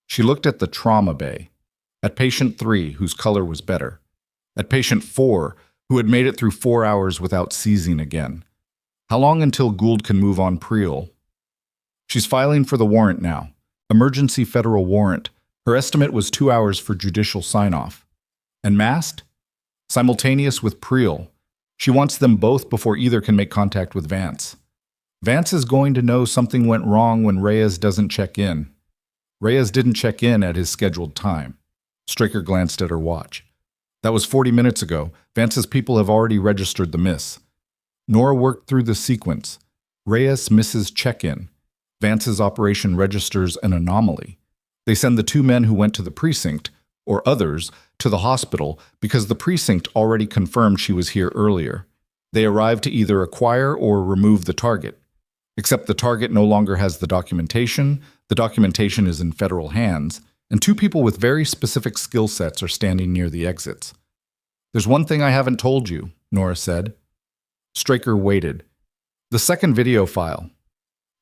She looked at the trauma bay, at patient 3, whose color was better, at patient 4, who had made it through 4 hours without seizing again. "How long until Gould can move on Priel?" "She's filing for the warrant now. Emergency federal warrant. Her estimate was 2 hours for judicial sign-off." "And masked?" "Simultaneous with Priel. She wants them both before either can make contact with Vance." "Vance is going to know something went wrong when Reyes doesn't check in." "Reyes didn't check in at his scheduled time." Straker glanced at her watch. "That was 40 minutes ago. Vance's people have already registered the miss." Nora worked through the sequence. Reyes misses check-in. Vance's operation registers an anomaly. They send the 2 men who went to the precinct, or others, to the hospital because the precinct already confirmed she was here earlier. They arrive to either acquire or remove the target. Except the target no longer has the documentation is in federal hands, and 2 people with very specific skill sets are standing near the exits. "There's one thing I haven't told you," Nora said. Straker waited. "The second video file.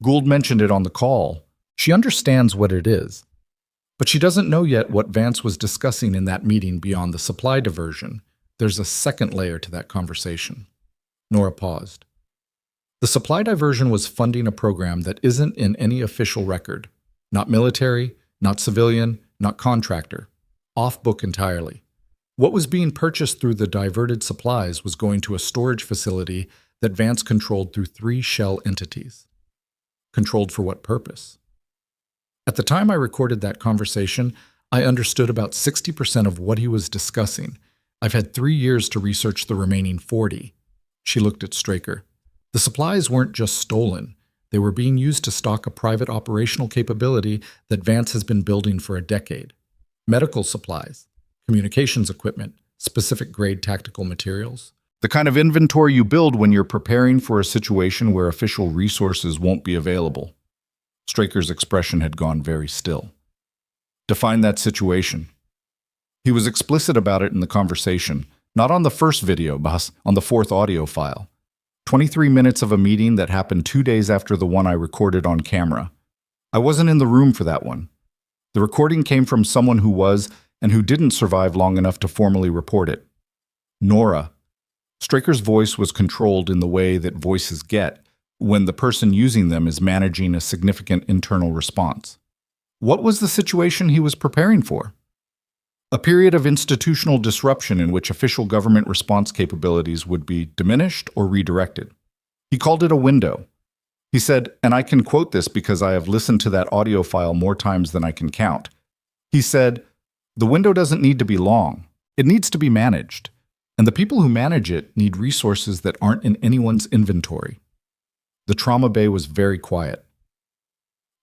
Gould mentioned it on the call. She understands what it is. But she doesn't know yet what Vance was discussing in that meeting beyond the supply diversion. There's a second layer to that conversation." Nora paused. "The supply diversion was funding a program that isn't in any official record. Not military, not civilian, not contractor. Off-book entirely. What was being purchased through the diverted supplies was going to a storage facility that Vance controlled through 3 shell entities. Controlled for what purpose? At the time I recorded that conversation, I understood about 60% of what he was discussing. I've had 3 years to research the remaining 40. She looked at Straker. The supplies weren't just stolen. They were being used to stock a private operational capability that Vance has been building for a decade. Medical supplies, communications equipment, specific grade tactical materials. The kind of inventory you build when you're preparing for a situation where official resources won't be available." Straker's expression had gone very still. "Define that situation." He was explicit about it in the conversation, not on the first video, boss, on the fourth audio file. 23 minutes of a meeting that happened 2 days after the one I recorded on camera. I wasn't in the room for that one. The recording came from someone who was and who didn't survive long enough to formally report it. Nora. Straker's voice was controlled in the way that voices get when the person using them is managing a significant internal response. What was the situation he was preparing for? A period of institutional disruption in which official government response capabilities would be diminished or redirected. He called it a window. He said, and I can quote this because I have listened to that audio file more times than I can count. He said, "The window doesn't need to be long. It needs to be managed. And the people who manage it need resources that aren't in anyone's inventory." The trauma bay was very quiet.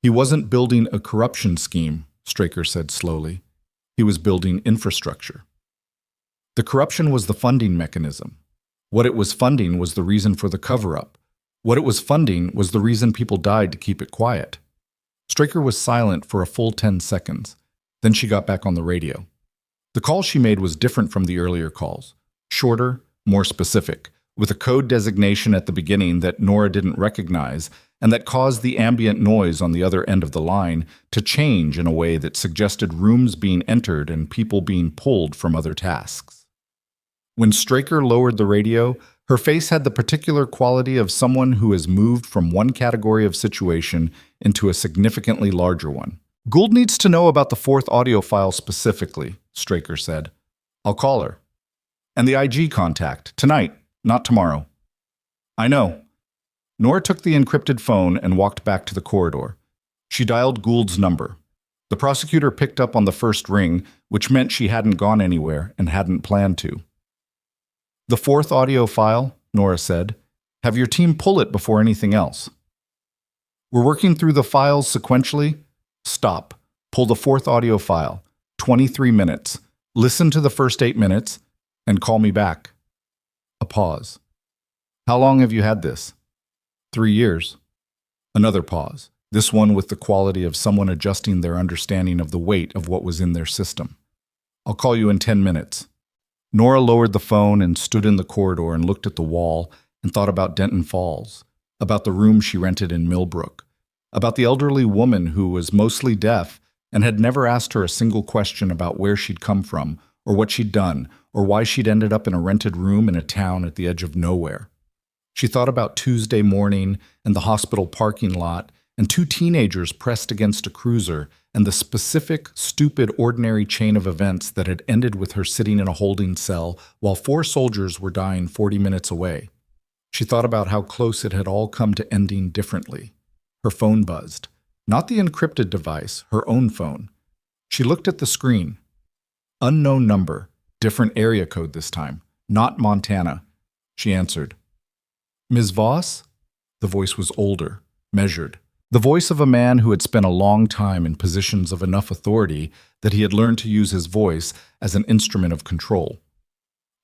He wasn't building a corruption scheme, Straker said slowly. He was building infrastructure. The corruption was the funding mechanism. What it was funding was the reason for the cover-up. What it was funding was the reason people died to keep it quiet. Straker was silent for a full 10 seconds. Then she got back on the radio. The call she made was different from the earlier calls. Shorter, more specific, with a code designation at the beginning that Nora didn't recognize and that caused the ambient noise on the other end of the line to change in a way that suggested rooms being entered and people being pulled from other tasks. When Straker lowered the radio, her face had the particular quality of someone who has moved from one category of situation into a significantly larger one. "Gould needs to know about the fourth audio file specifically," Straker said. "I'll call her. And the IG contact, tonight, not tomorrow." "I know." Nora took the encrypted phone and walked back to the corridor. She dialed Gould's number. The prosecutor picked up on the first ring, which meant she hadn't gone anywhere and hadn't planned to. "The fourth audio file," Nora said. "Have your team pull it before anything else." "We're working through the files sequentially." "Stop. Pull the fourth audio file. 23 minutes. Listen to the first 8 minutes and call me back." A pause. "How long have you had this?" 3 years. Another pause, this one with the quality of someone adjusting their understanding of the weight of what was in their system. "I'll call you in 10 minutes. Nora lowered the phone and stood in the corridor and looked at the wall and thought about Denton Falls, about the room she rented in Millbrook, about the elderly woman who was mostly deaf and had never asked her a single question about where she'd come from or what she'd done or why she'd ended up in a rented room in a town at the edge of nowhere. She thought about Tuesday morning and the hospital parking lot and 2 teenagers pressed against a cruiser and the specific, stupid, ordinary chain of events that had ended with her sitting in a holding cell while 4 soldiers were dying 40 minutes away. She thought about how close it had all come to ending differently. Her phone buzzed. Not the encrypted device, her own phone. She looked at the screen. Unknown number, different area code this time, not Montana. She answered. "Ms. Voss?" The voice was older, measured. The voice of a man who had spent a long time in positions of enough authority that he had learned to use his voice as an instrument of control.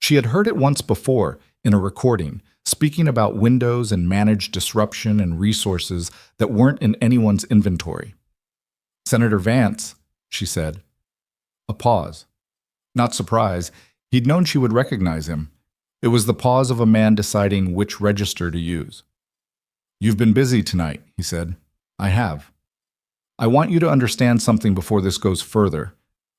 She had heard it once before, in a recording, speaking about windows and managed disruption and resources that weren't in anyone's inventory. "Senator Vance," she said. A pause. Not surprised, he'd known she would recognize him. It was the pause of a man deciding which register to use. "You've been busy tonight," he said. "I have. I want you to understand something before this goes further.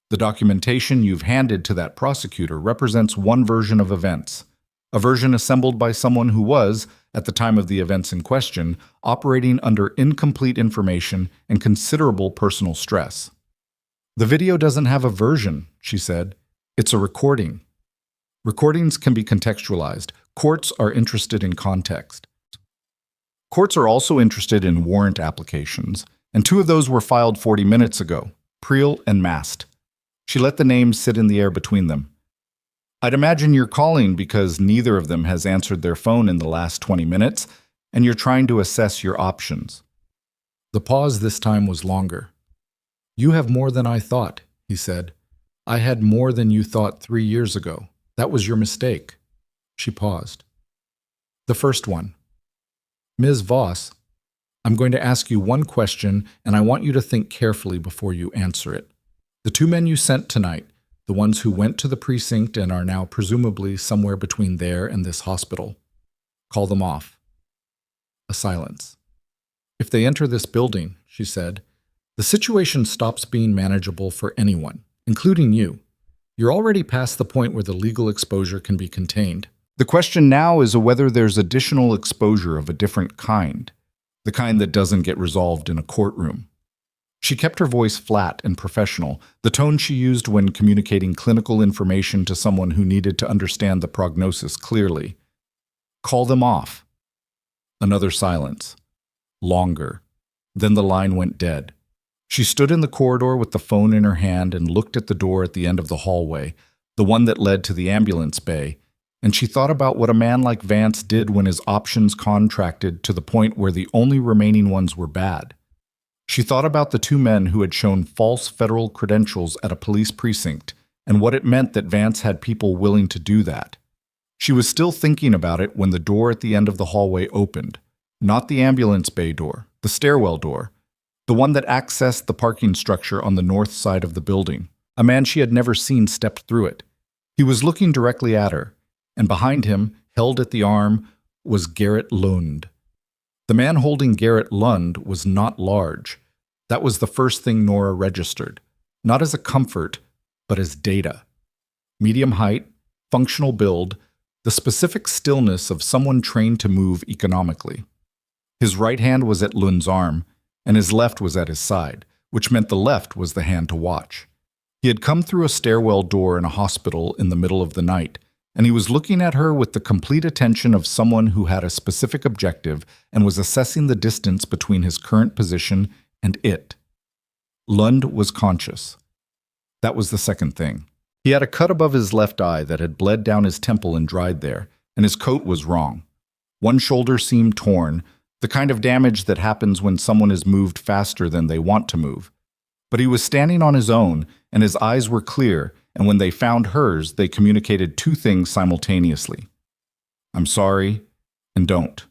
The documentation you've handed to that prosecutor represents one version of events, a version assembled by someone who was, at the time of the events in question, operating under incomplete information and considerable personal stress." "The video doesn't have a version," she said. "It's a recording. Recordings can be contextualized. Courts are interested in context. Courts are also interested in warrant applications, and 2 of those were filed 40 minutes ago, Priel and Mast." She let the names sit in the air between them. "I'd imagine you're calling because neither of them has answered their phone in the last 20 minutes, and you're trying to assess your options." The pause this time was longer. "You have more than I thought," he said. "I had more than you thought 3 years ago. That was your mistake." She paused. "The first one. Ms. Voss, I'm going to ask you one question, and I want you to think carefully before you answer it. The 2 men you sent tonight, the ones who went to the precinct and are now presumably somewhere between there and this hospital. Call them off. A silence. If they enter this building, she said, the situation stops being manageable for anyone, including you. You're already past the point where the legal exposure can be contained. The question now is whether there's additional exposure of a different kind, the kind that doesn't get resolved in a courtroom. She kept her voice flat and professional, the tone she used when communicating clinical information to someone who needed to understand the prognosis clearly. Call them off. Another silence. Longer. Then the line went dead. She stood in the corridor with the phone in her hand and looked at the door at the end of the hallway, the one that led to the ambulance bay, and she thought about what a man like Vance did when his options contracted to the point where the only remaining ones were bad. She thought about the two men who had shown false federal credentials at a police precinct and what it meant that Vance had people willing to do that. She was still thinking about it when the door at the end of the hallway opened. Not the ambulance bay door, the stairwell door, the one that accessed the parking structure on the north side of the building. A man she had never seen stepped through it. He was looking directly at her, and behind him, held at the arm, was Garrett Lund. The man holding Garrett Lund was not large. That was the first thing Nora registered, not as a comfort, but as data. Medium height, functional build, the specific stillness of someone trained to move economically. His right hand was at Lund's arm, and his left was at his side, which meant the left was the hand to watch. He had come through a stairwell door in a hospital in the middle of the night, and he was looking at her with the complete attention of someone who had a specific objective and was assessing the distance between his current position and it. Lund was conscious. That was the second thing. He had a cut above his left eye that had bled down his temple and dried there, and his coat was wrong. One shoulder seemed torn, the kind of damage that happens when someone is moved faster than they want to move. But he was standing on his own, and his eyes were clear, and when they found hers, they communicated two things simultaneously. I'm sorry, and don't.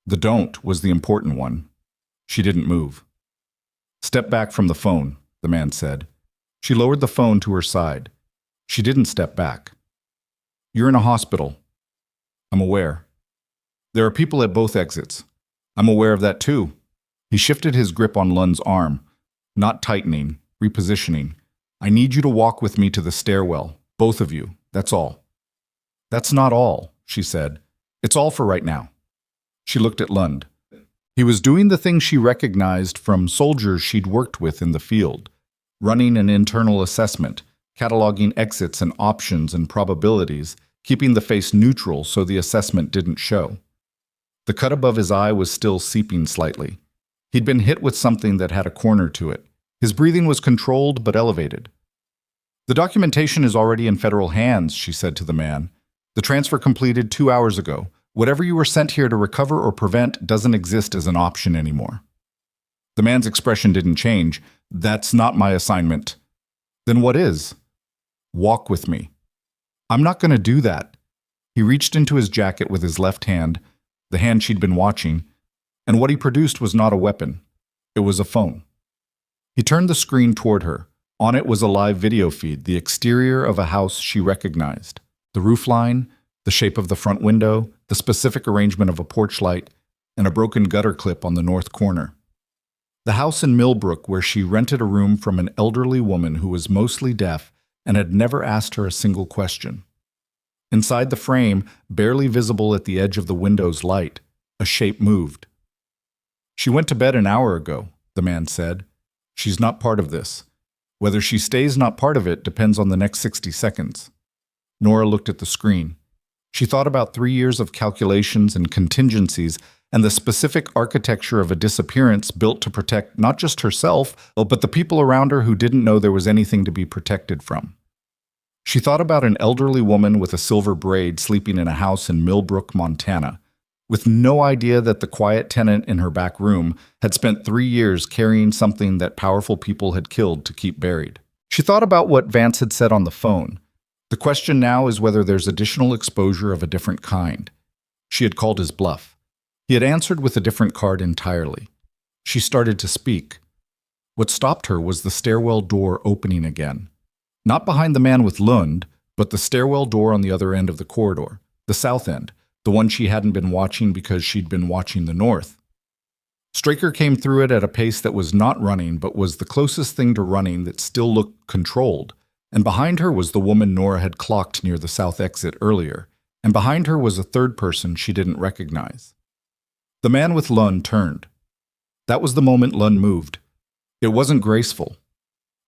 The don't was the important one. She didn't move. Step back from the phone, the man said. She lowered the phone to her side. She didn't step back. You're in a hospital. I'm aware. There are people at both exits. I'm aware of that too. He shifted his grip on Lund's arm, not tightening, repositioning. I need you to walk with me to the stairwell, both of you, that's all. That's not all, she said. It's all for right now. She looked at Lund. He was doing the thing she recognized from soldiers she'd worked with in the field, running an internal assessment, cataloging exits and options and probabilities, keeping the face neutral so the assessment didn't show. The cut above his eye was still seeping slightly. He'd been hit with something that had a corner to it. His breathing was controlled but elevated. The documentation is already in federal hands, she said to the man. The transfer completed 2 hours ago. Whatever you were sent here to recover or prevent doesn't exist as an option anymore. The man's expression didn't change. That's not my assignment. Then what is? Walk with me. I'm not going to do that. He reached into his jacket with his left hand, the hand she'd been watching, and what he produced was not a weapon. It was a phone. He turned the screen toward her. On it was a live video feed, the exterior of a house she recognized. The roofline, the shape of the front window, the specific arrangement of a porch light, and a broken gutter clip on the north corner. The house in Millbrook where she rented a room from an elderly woman who was mostly deaf and had never asked her a single question. Inside the frame, barely visible at the edge of the window's light, a shape moved. She went to bed an hour ago, the man said. She's not part of this. Whether she stays not part of it depends on the next 60 seconds. Nora looked at the screen. She thought about 3 years of calculations and contingencies and the specific architecture of a disappearance built to protect not just herself, but the people around her who didn't know there was anything to be protected from. She thought about an elderly woman with a silver braid sleeping in a house in Millbrook, Montana, with no idea that the quiet tenant in her back room had spent 3 years carrying something that powerful people had killed to keep buried. She thought about what Vance had said on the phone. The question now is whether there's additional exposure of a different kind. She had called his bluff. He had answered with a different card entirely. She started to speak. What stopped her was the stairwell door opening again. Not behind the man with Lund, but the stairwell door on the other end of the corridor, the south end, the one she hadn't been watching because she'd been watching the north. Straker came through it at a pace that was not running, but was the closest thing to running that still looked controlled, and behind her was the woman Nora had clocked near the south exit earlier, and behind her was a third person she didn't recognize. The man with Lund turned. That was the moment Lund moved. It wasn't graceful.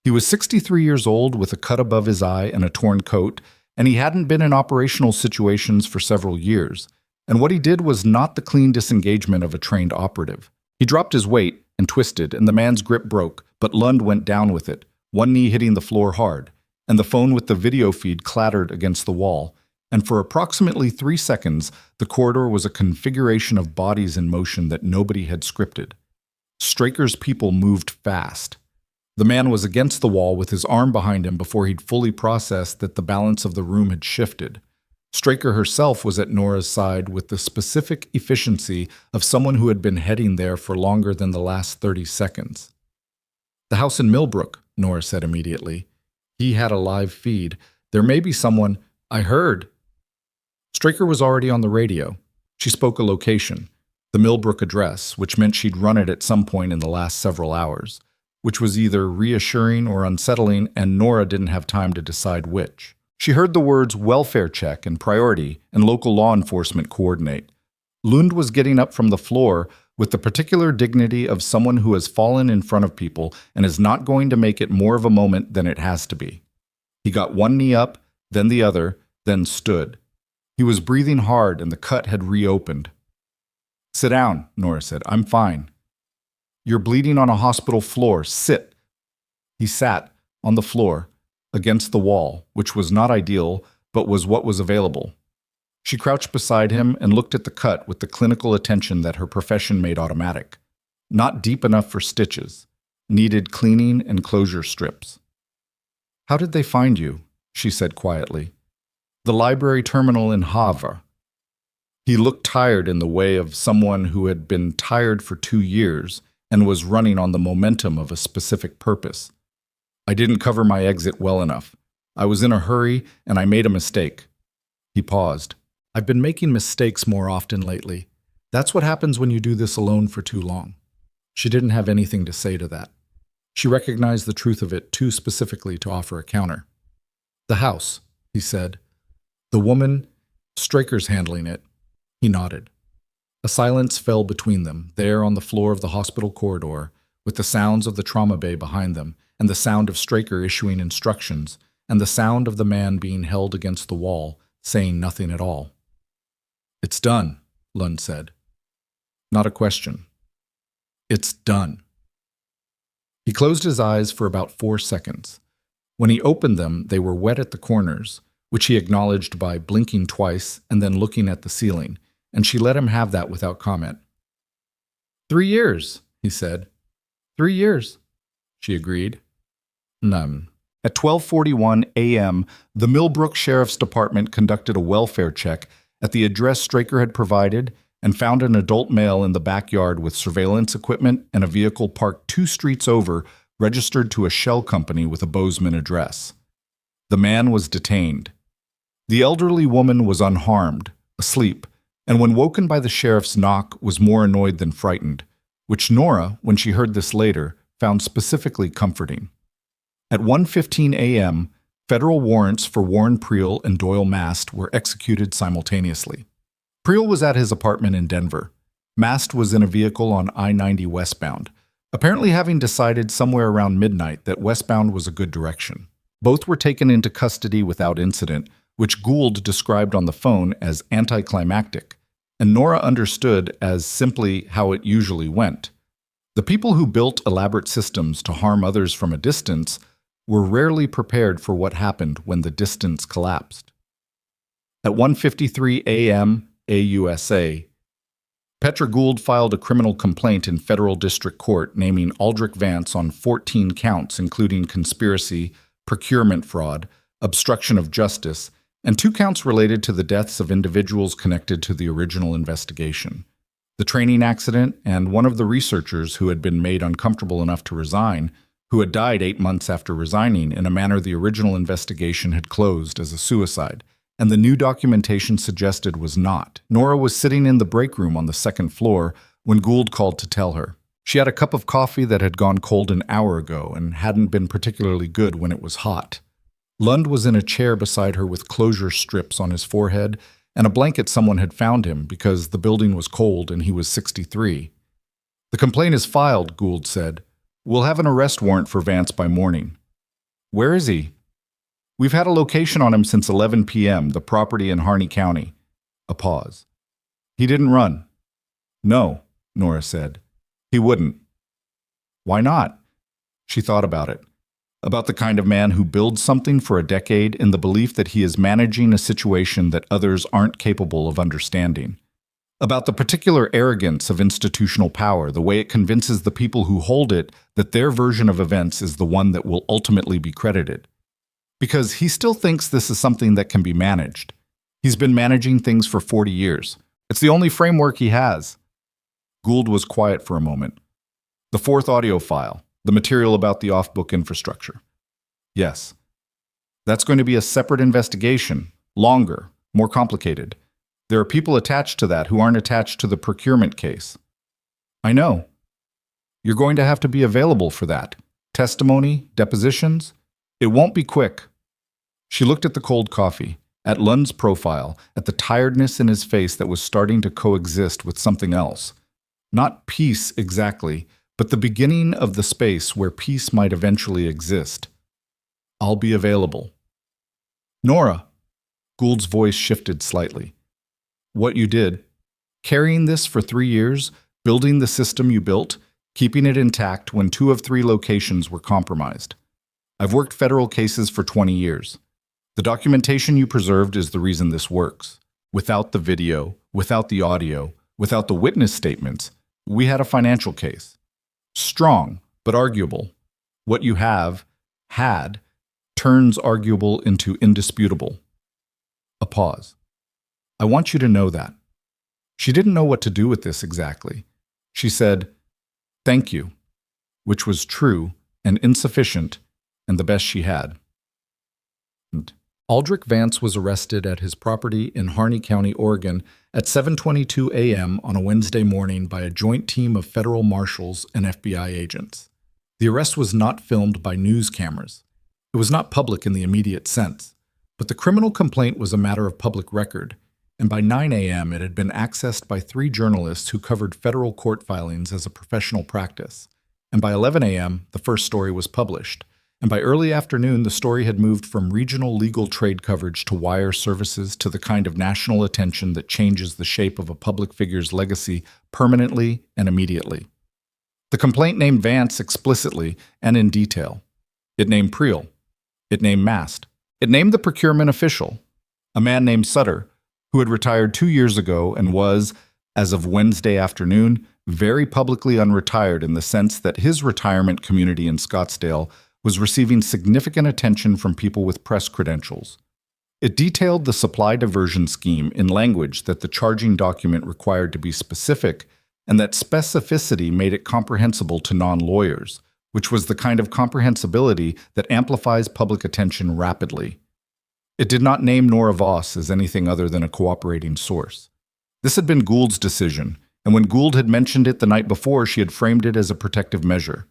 He was 63 years old with a cut above his eye and a torn coat, and he hadn't been in operational situations for several years, and what he did was not the clean disengagement of a trained operative. He dropped his weight and twisted, and the man's grip broke, but Lund went down with it, one knee hitting the floor hard, and the phone with the video feed clattered against the wall, and for approximately 3 seconds, the corridor was a configuration of bodies in motion that nobody had scripted. Straker's people moved fast. The man was against the wall with his arm behind him before he'd fully processed that the balance of the room had shifted. Straker herself was at Nora's side with the specific efficiency of someone who had been heading there for longer than the last 30 seconds. "The house in Millbrook," Nora said immediately. "He had a live feed. There may be someone. I heard." Straker was already on the radio. She spoke a location, the Millbrook address, which meant she'd run it at some point in the last several hours, which was either reassuring or unsettling, and Nora didn't have time to decide which. She heard the words welfare check and priority and local law enforcement coordinate. Lund was getting up from the floor with the particular dignity of someone who has fallen in front of people and is not going to make it more of a moment than it has to be. He got one knee up, then the other, then stood. He was breathing hard and the cut had reopened. "Sit down," Nora said. "I'm fine." "You're bleeding on a hospital floor. Sit." He sat on the floor, against the wall, which was not ideal, but was what was available. She crouched beside him and looked at the cut with the clinical attention that her profession made automatic. Not deep enough for stitches. Needed cleaning and closure strips. "How did they find you?" she said quietly. "The library terminal in Havre." He looked tired in the way of someone who had been tired for 2 years and was running on the momentum of a specific purpose. "I didn't cover my exit well enough. I was in a hurry and I made a mistake." He paused. "I've been making mistakes more often lately. That's what happens when you do this alone for too long." She didn't have anything to say to that. She recognized the truth of it too specifically to offer a counter. "The house," he said. "The woman, Straker's handling it." He nodded. A silence fell between them, there on the floor of the hospital corridor, with the sounds of the trauma bay behind them, and the sound of Straker issuing instructions, and the sound of the man being held against the wall, saying nothing at all. "It's done," Lund said. Not a question. "It's done." He closed his eyes for about 4 seconds. When he opened them, they were wet at the corners, which he acknowledged by blinking twice and then looking at the ceiling, and she let him have that without comment. 3 years, he said. 3 years, she agreed. None. At 12:41 a.m., the Millbrook Sheriff's Department conducted a welfare check at the address Straker had provided and found an adult male in the backyard with surveillance equipment and a vehicle parked 2 streets over, registered to a shell company with a Bozeman address. The man was detained. The elderly woman was unharmed, asleep, and when woken by the sheriff's knock was more annoyed than frightened, which Nora, when she heard this later, found specifically comforting. At 1:15 a.m., federal warrants for Warren Priel and Doyle Mast were executed simultaneously. Priel was at his apartment in Denver. Mast was in a vehicle on I-90 westbound, apparently having decided somewhere around midnight that westbound was a good direction. Both were taken into custody without incident, which Gould described on the phone as anticlimactic, and Nora understood as simply how it usually went. The people who built elaborate systems to harm others from a distance were rarely prepared for what happened when the distance collapsed. At 1:53 a.m. AUSA, Petra Gould filed a criminal complaint in federal district court naming Aldrich Vance on 14 counts including conspiracy, procurement fraud, obstruction of justice, and 2 counts related to the deaths of individuals connected to the original investigation. The training accident and one of the researchers who had been made uncomfortable enough to resign who had died 8 months after resigning in a manner the original investigation had closed as a suicide, and the new documentation suggested was not. Nora was sitting in the break room on the second floor when Gould called to tell her. She had a cup of coffee that had gone cold an hour ago and hadn't been particularly good when it was hot. Lund was in a chair beside her with closure strips on his forehead and a blanket someone had found him because the building was cold and he was 63. "The complaint is filed," Gould said. "We'll have an arrest warrant for Vance by morning." "Where is he?" "We've had a location on him since 11 p.m., the property in Harney County." A pause. "He didn't run?" "No," Nora said. "He wouldn't." "Why not?" She thought about it. About the kind of man who builds something for a decade in the belief that he is managing a situation that others aren't capable of understanding. About the particular arrogance of institutional power, the way it convinces the people who hold it that their version of events is the one that will ultimately be credited. Because he still thinks this is something that can be managed. He's been managing things for 40 years. It's the only framework he has. Gould was quiet for a moment. "The fourth audio file, the material about the off-book infrastructure." "Yes." "That's going to be a separate investigation, longer, more complicated. There are people attached to that who aren't attached to the procurement case." "I know." "You're going to have to be available for that. Testimony, depositions. It won't be quick." She looked at the cold coffee, at Lund's profile, at the tiredness in his face that was starting to coexist with something else. Not peace exactly, but the beginning of the space where peace might eventually exist. "I'll be available." "Nora." Gould's voice shifted slightly. "What you did, carrying this for 3 years, building the system you built, keeping it intact when 2 of 3 locations were compromised. I've worked federal cases for 20 years. The documentation you preserved is the reason this works. Without the video, without the audio, without the witness statements, we had a financial case. Strong, but arguable. What you had, turns arguable into indisputable." A pause. "I want you to know that." She didn't know what to do with this exactly. She said, "Thank you," which was true and insufficient and the best she had. Aldrich Vance was arrested at his property in Harney County, Oregon at 7:22 a.m. on a Wednesday morning by a joint team of federal marshals and FBI agents. The arrest was not filmed by news cameras. It was not public in the immediate sense, but the criminal complaint was a matter of public record, and by 9 a.m. it had been accessed by 3 journalists who covered federal court filings as a professional practice, and by 11 a.m. the first story was published. And by early afternoon, the story had moved from regional legal trade coverage to wire services to the kind of national attention that changes the shape of a public figure's legacy permanently and immediately. The complaint named Vance explicitly and in detail. It named Priel. It named Mast. It named the procurement official, a man named Sutter, who had retired 2 years ago and was, as of Wednesday afternoon, very publicly unretired in the sense that his retirement community in Scottsdale was receiving significant attention from people with press credentials. It detailed the supply diversion scheme in language that the charging document required to be specific, and that specificity made it comprehensible to non-lawyers, which was the kind of comprehensibility that amplifies public attention rapidly. It did not name Nora Voss as anything other than a cooperating source. This had been Gould's decision, and when Gould had mentioned it the night before, she had framed it as a protective measure.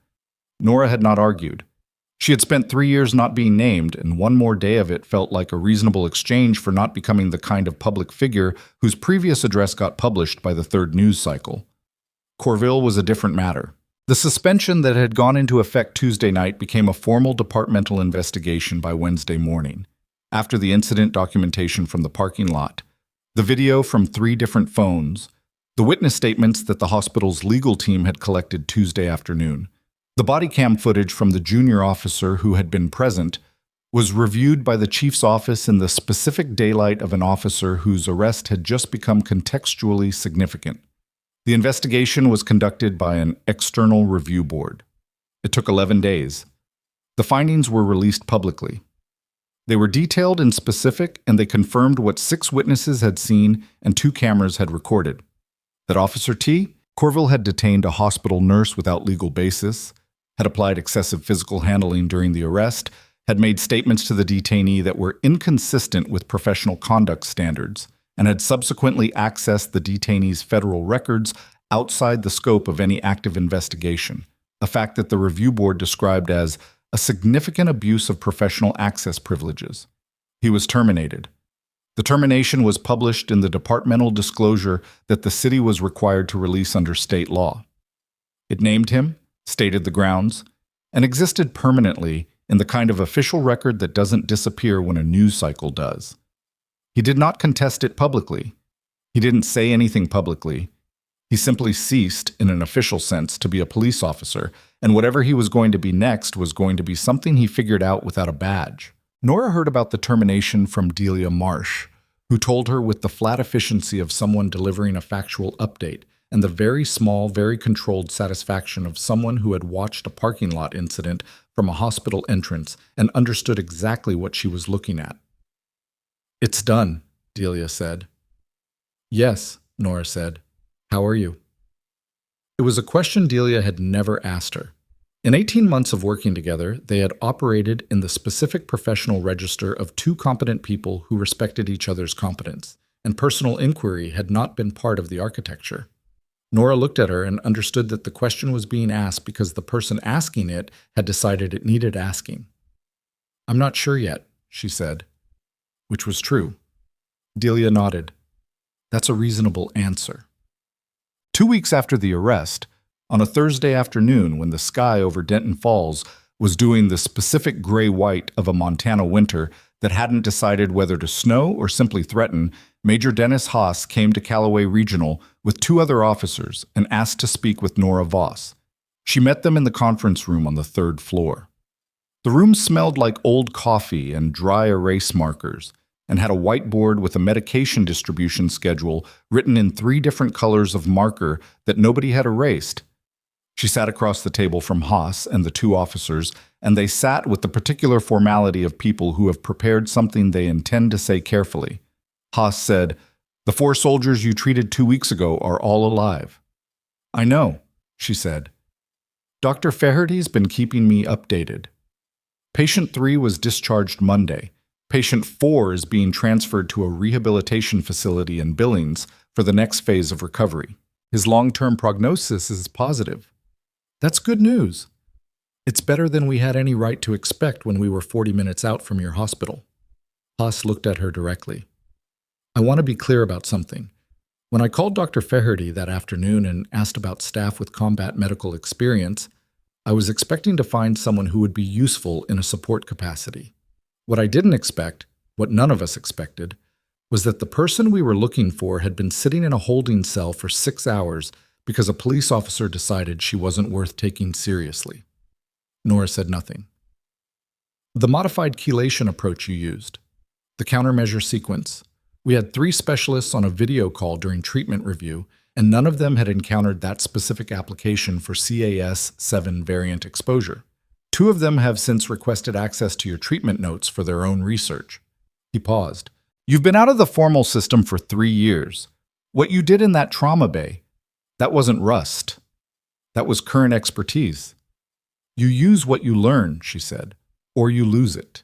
Nora had not argued. She had spent 3 years not being named, and one more day of it felt like a reasonable exchange for not becoming the kind of public figure whose previous address got published by the 3rd news cycle. Corville was a different matter. The suspension that had gone into effect Tuesday night became a formal departmental investigation by Wednesday morning, after the incident documentation from the parking lot, the video from 3 different phones, the witness statements that the hospital's legal team had collected Tuesday afternoon. The body cam footage from the junior officer who had been present was reviewed by the chief's office in the specific daylight of an officer whose arrest had just become contextually significant. The investigation was conducted by an external review board. It took 11 days. The findings were released publicly. They were detailed and specific, and they confirmed what 6 witnesses had seen and 2 cameras had recorded. That Officer T. Corville had detained a hospital nurse without legal basis, had applied excessive physical handling during the arrest, had made statements to the detainee that were inconsistent with professional conduct standards, and had subsequently accessed the detainee's federal records outside the scope of any active investigation, a fact that the review board described as a significant abuse of professional access privileges. He was terminated. The termination was published in the departmental disclosure that the city was required to release under state law. It named him, stated the grounds, and existed permanently in the kind of official record that doesn't disappear when a news cycle does. He did not contest it publicly. He didn't say anything publicly. He simply ceased, in an official sense, to be a police officer, and whatever he was going to be next was going to be something he figured out without a badge. Nora heard about the termination from Delia Marsh, who told her with the flat efficiency of someone delivering a factual update and the very small, very controlled satisfaction of someone who had watched a parking lot incident from a hospital entrance and understood exactly what she was looking at. "It's done," Delia said. "Yes," Nora said. "How are you?" It was a question Delia had never asked her. In 18 months of working together, they had operated in the specific professional register of two competent people who respected each other's competence, and personal inquiry had not been part of the architecture. Nora looked at her and understood that the question was being asked because the person asking it had decided it needed asking. "I'm not sure yet," she said, which was true. Delia nodded. "That's a reasonable answer." 2 weeks after the arrest, on a Thursday afternoon when the sky over Denton Falls was doing the specific gray-white of a Montana winter that hadn't decided whether to snow or simply threaten, Major Dennis Haas came to Callaway Regional with two other officers and asked to speak with Nora Voss. She met them in the conference room on the 3rd floor. The room smelled like old coffee and dry erase markers, and had a whiteboard with a medication distribution schedule written in 3 different colors of marker that nobody had erased. She sat across the table from Haas and the two officers, and they sat with the particular formality of people who have prepared something they intend to say carefully. Haas said, "The 4 soldiers you treated 2 weeks ago are all alive." "I know," she said. "Dr. Faherty's been keeping me updated. Patient 3 was discharged Monday. Patient 4 is being transferred to a rehabilitation facility in Billings for the next phase of recovery. His long-term prognosis is positive." "That's good news. It's better than we had any right to expect when we were 40 minutes out from your hospital." Haas looked at her directly. "I want to be clear about something. When I called Dr. Faherty that afternoon and asked about staff with combat medical experience, I was expecting to find someone who would be useful in a support capacity. What I didn't expect, what none of us expected, was that the person we were looking for had been sitting in a holding cell for 6 hours because a police officer decided she wasn't worth taking seriously." Nora said nothing. "The modified chelation approach you used, the countermeasure sequence. We had 3 specialists on a video call during treatment review, and none of them had encountered that specific application for CAS-7 variant exposure. 2 of them have since requested access to your treatment notes for their own research." He paused. "You've been out of the formal system for 3 years. What you did in that trauma bay, that wasn't rust. That was current expertise. You use what you learn," she said, "or you lose it.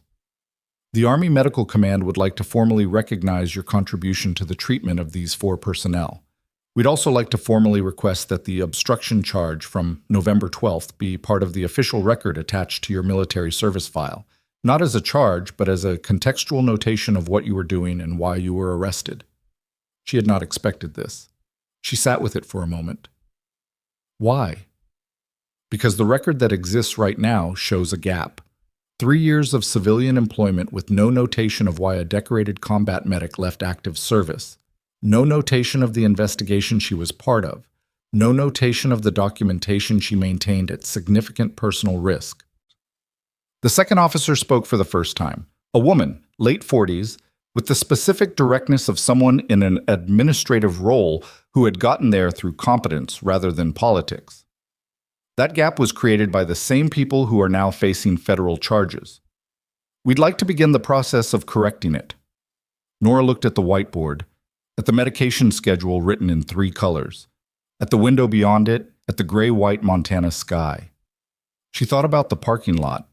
The Army Medical Command would like to formally recognize your contribution to the treatment of these 4 personnel. We'd also like to formally request that the obstruction charge from November 12th be part of the official record attached to your military service file, not as a charge, but as a contextual notation of what you were doing and why you were arrested." She had not expected this. She sat with it for a moment. "Why?" "Because the record that exists right now shows a gap. 3 years of civilian employment with no notation of why a decorated combat medic left active service. No notation of the investigation she was part of. No notation of the documentation she maintained at significant personal risk." The second officer spoke for the first time. A woman, late 40s, with the specific directness of someone in an administrative role who had gotten there through competence rather than politics. That gap was created by the same people who are now facing federal charges. "We'd like to begin the process of correcting it." Nora looked at the whiteboard, at the medication schedule written in 3 colors, at the window beyond it, at the gray-white Montana sky. She thought about the parking lot,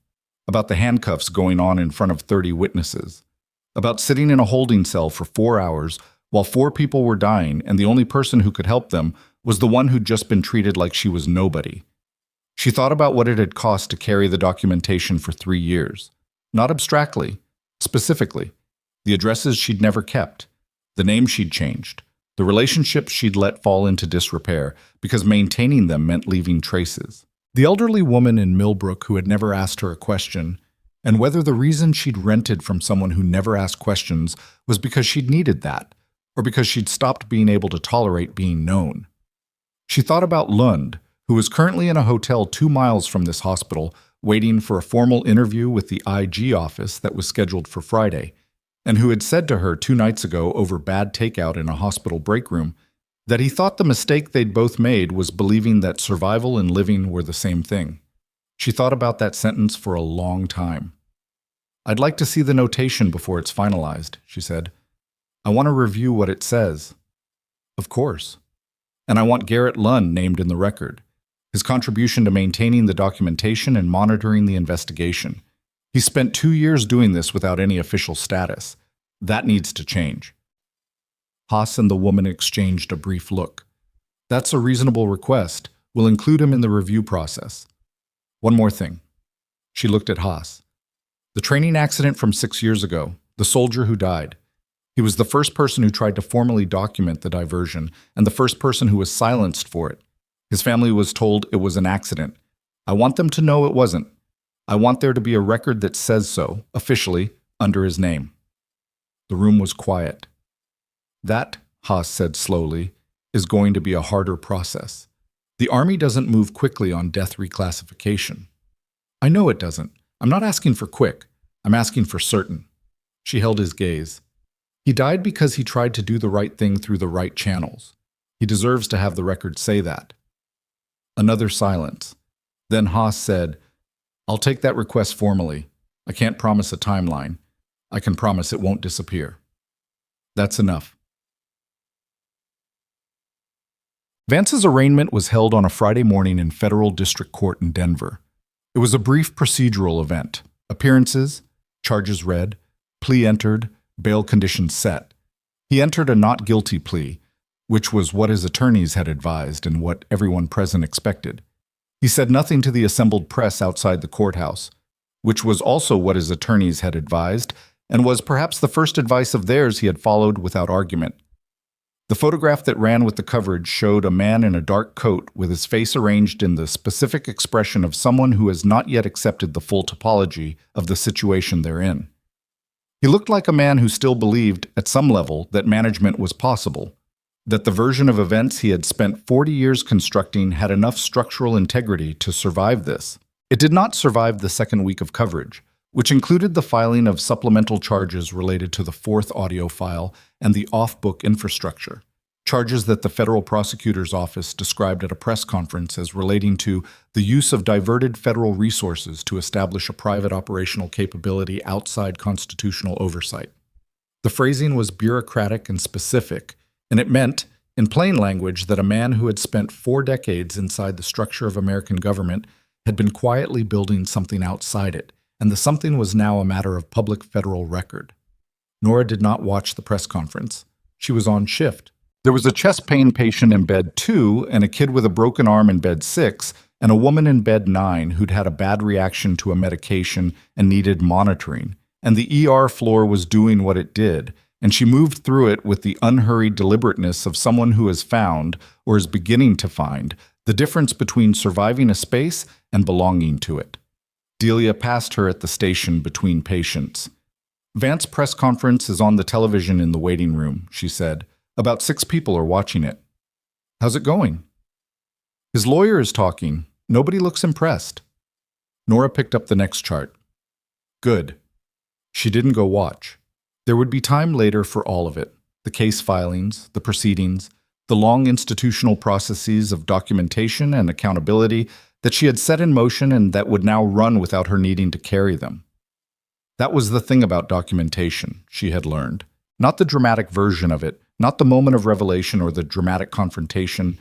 about the handcuffs going on in front of 30 witnesses, about sitting in a holding cell for 4 hours while 4 people were dying and the only person who could help them was the one who'd just been treated like she was nobody. She thought about what it had cost to carry the documentation for 3 years. Not abstractly, specifically. The addresses she'd never kept, the names she'd changed, the relationships she'd let fall into disrepair because maintaining them meant leaving traces. The elderly woman in Millbrook who had never asked her a question, and whether the reason she'd rented from someone who never asked questions was because she'd needed that, or because she'd stopped being able to tolerate being known. She thought about Lund, who was currently in a hotel 2 miles from this hospital, waiting for a formal interview with the IG office that was scheduled for Friday, and who had said to her 2 nights ago over bad takeout in a hospital break room that he thought the mistake they'd both made was believing that survival and living were the same thing. She thought about that sentence for a long time. "I'd like to see the notation before it's finalized," she said. "I want to review what it says." "Of course. And I want Garrett Lund named in the record. His contribution to maintaining the documentation and monitoring the investigation. He spent 2 years doing this without any official status. That needs to change." Haas and the woman exchanged a brief look. "That's a reasonable request. We'll include him in the review process. One more thing." She looked at Haas. "The training accident from 6 years ago, the soldier who died. He was the first person who tried to formally document the diversion and the first person who was silenced for it. His family was told it was an accident. I want them to know it wasn't. I want there to be a record that says so, officially, under his name." The room was quiet. "That," Haas said slowly, "is going to be a harder process. The Army doesn't move quickly on death reclassification." "I know it doesn't. I'm not asking for quick. I'm asking for certain." She held his gaze. "He died because he tried to do the right thing through the right channels. He deserves to have the record say that." Another silence. Then Haas said, "I'll take that request formally. I can't promise a timeline. I can promise it won't disappear." "That's enough." Vance's arraignment was held on a Friday morning in Federal District Court in Denver. It was a brief procedural event. Appearances, charges read, plea entered, bail conditions set. He entered a not guilty plea, which was what his attorneys had advised and what everyone present expected. He said nothing to the assembled press outside the courthouse, which was also what his attorneys had advised and was perhaps the first advice of theirs he had followed without argument. The photograph that ran with the coverage showed a man in a dark coat with his face arranged in the specific expression of someone who has not yet accepted the full topology of the situation they're in. He looked like a man who still believed, at some level, that management was possible, that the version of events he had spent 40 years constructing had enough structural integrity to survive this. It did not survive the second week of coverage, which included the filing of supplemental charges related to the 4th audio file and the off-book infrastructure, charges that the federal prosecutor's office described at a press conference as relating to the use of diverted federal resources to establish a private operational capability outside constitutional oversight. The phrasing was bureaucratic and specific, and it meant, in plain language, that a man who had spent 4 decades inside the structure of American government had been quietly building something outside it, and the something was now a matter of public federal record. Nora did not watch the press conference. She was on shift. There was a chest pain patient in bed 2 and a kid with a broken arm in bed 6 and a woman in bed 9 who'd had a bad reaction to a medication and needed monitoring. And the ER floor was doing what it did, and she moved through it with the unhurried deliberateness of someone who has found, or is beginning to find, the difference between surviving a space and belonging to it. Delia passed her at the station between patients. "Vance press conference is on the television in the waiting room," she said. "About 6 people are watching it." "How's it going?" "His lawyer is talking. Nobody looks impressed." Nora picked up the next chart. "Good." She didn't go watch. There would be time later for all of it. The case filings, the proceedings, the long institutional processes of documentation and accountability that she had set in motion and that would now run without her needing to carry them. That was the thing about documentation, she had learned. Not the dramatic version of it, not the moment of revelation or the dramatic confrontation.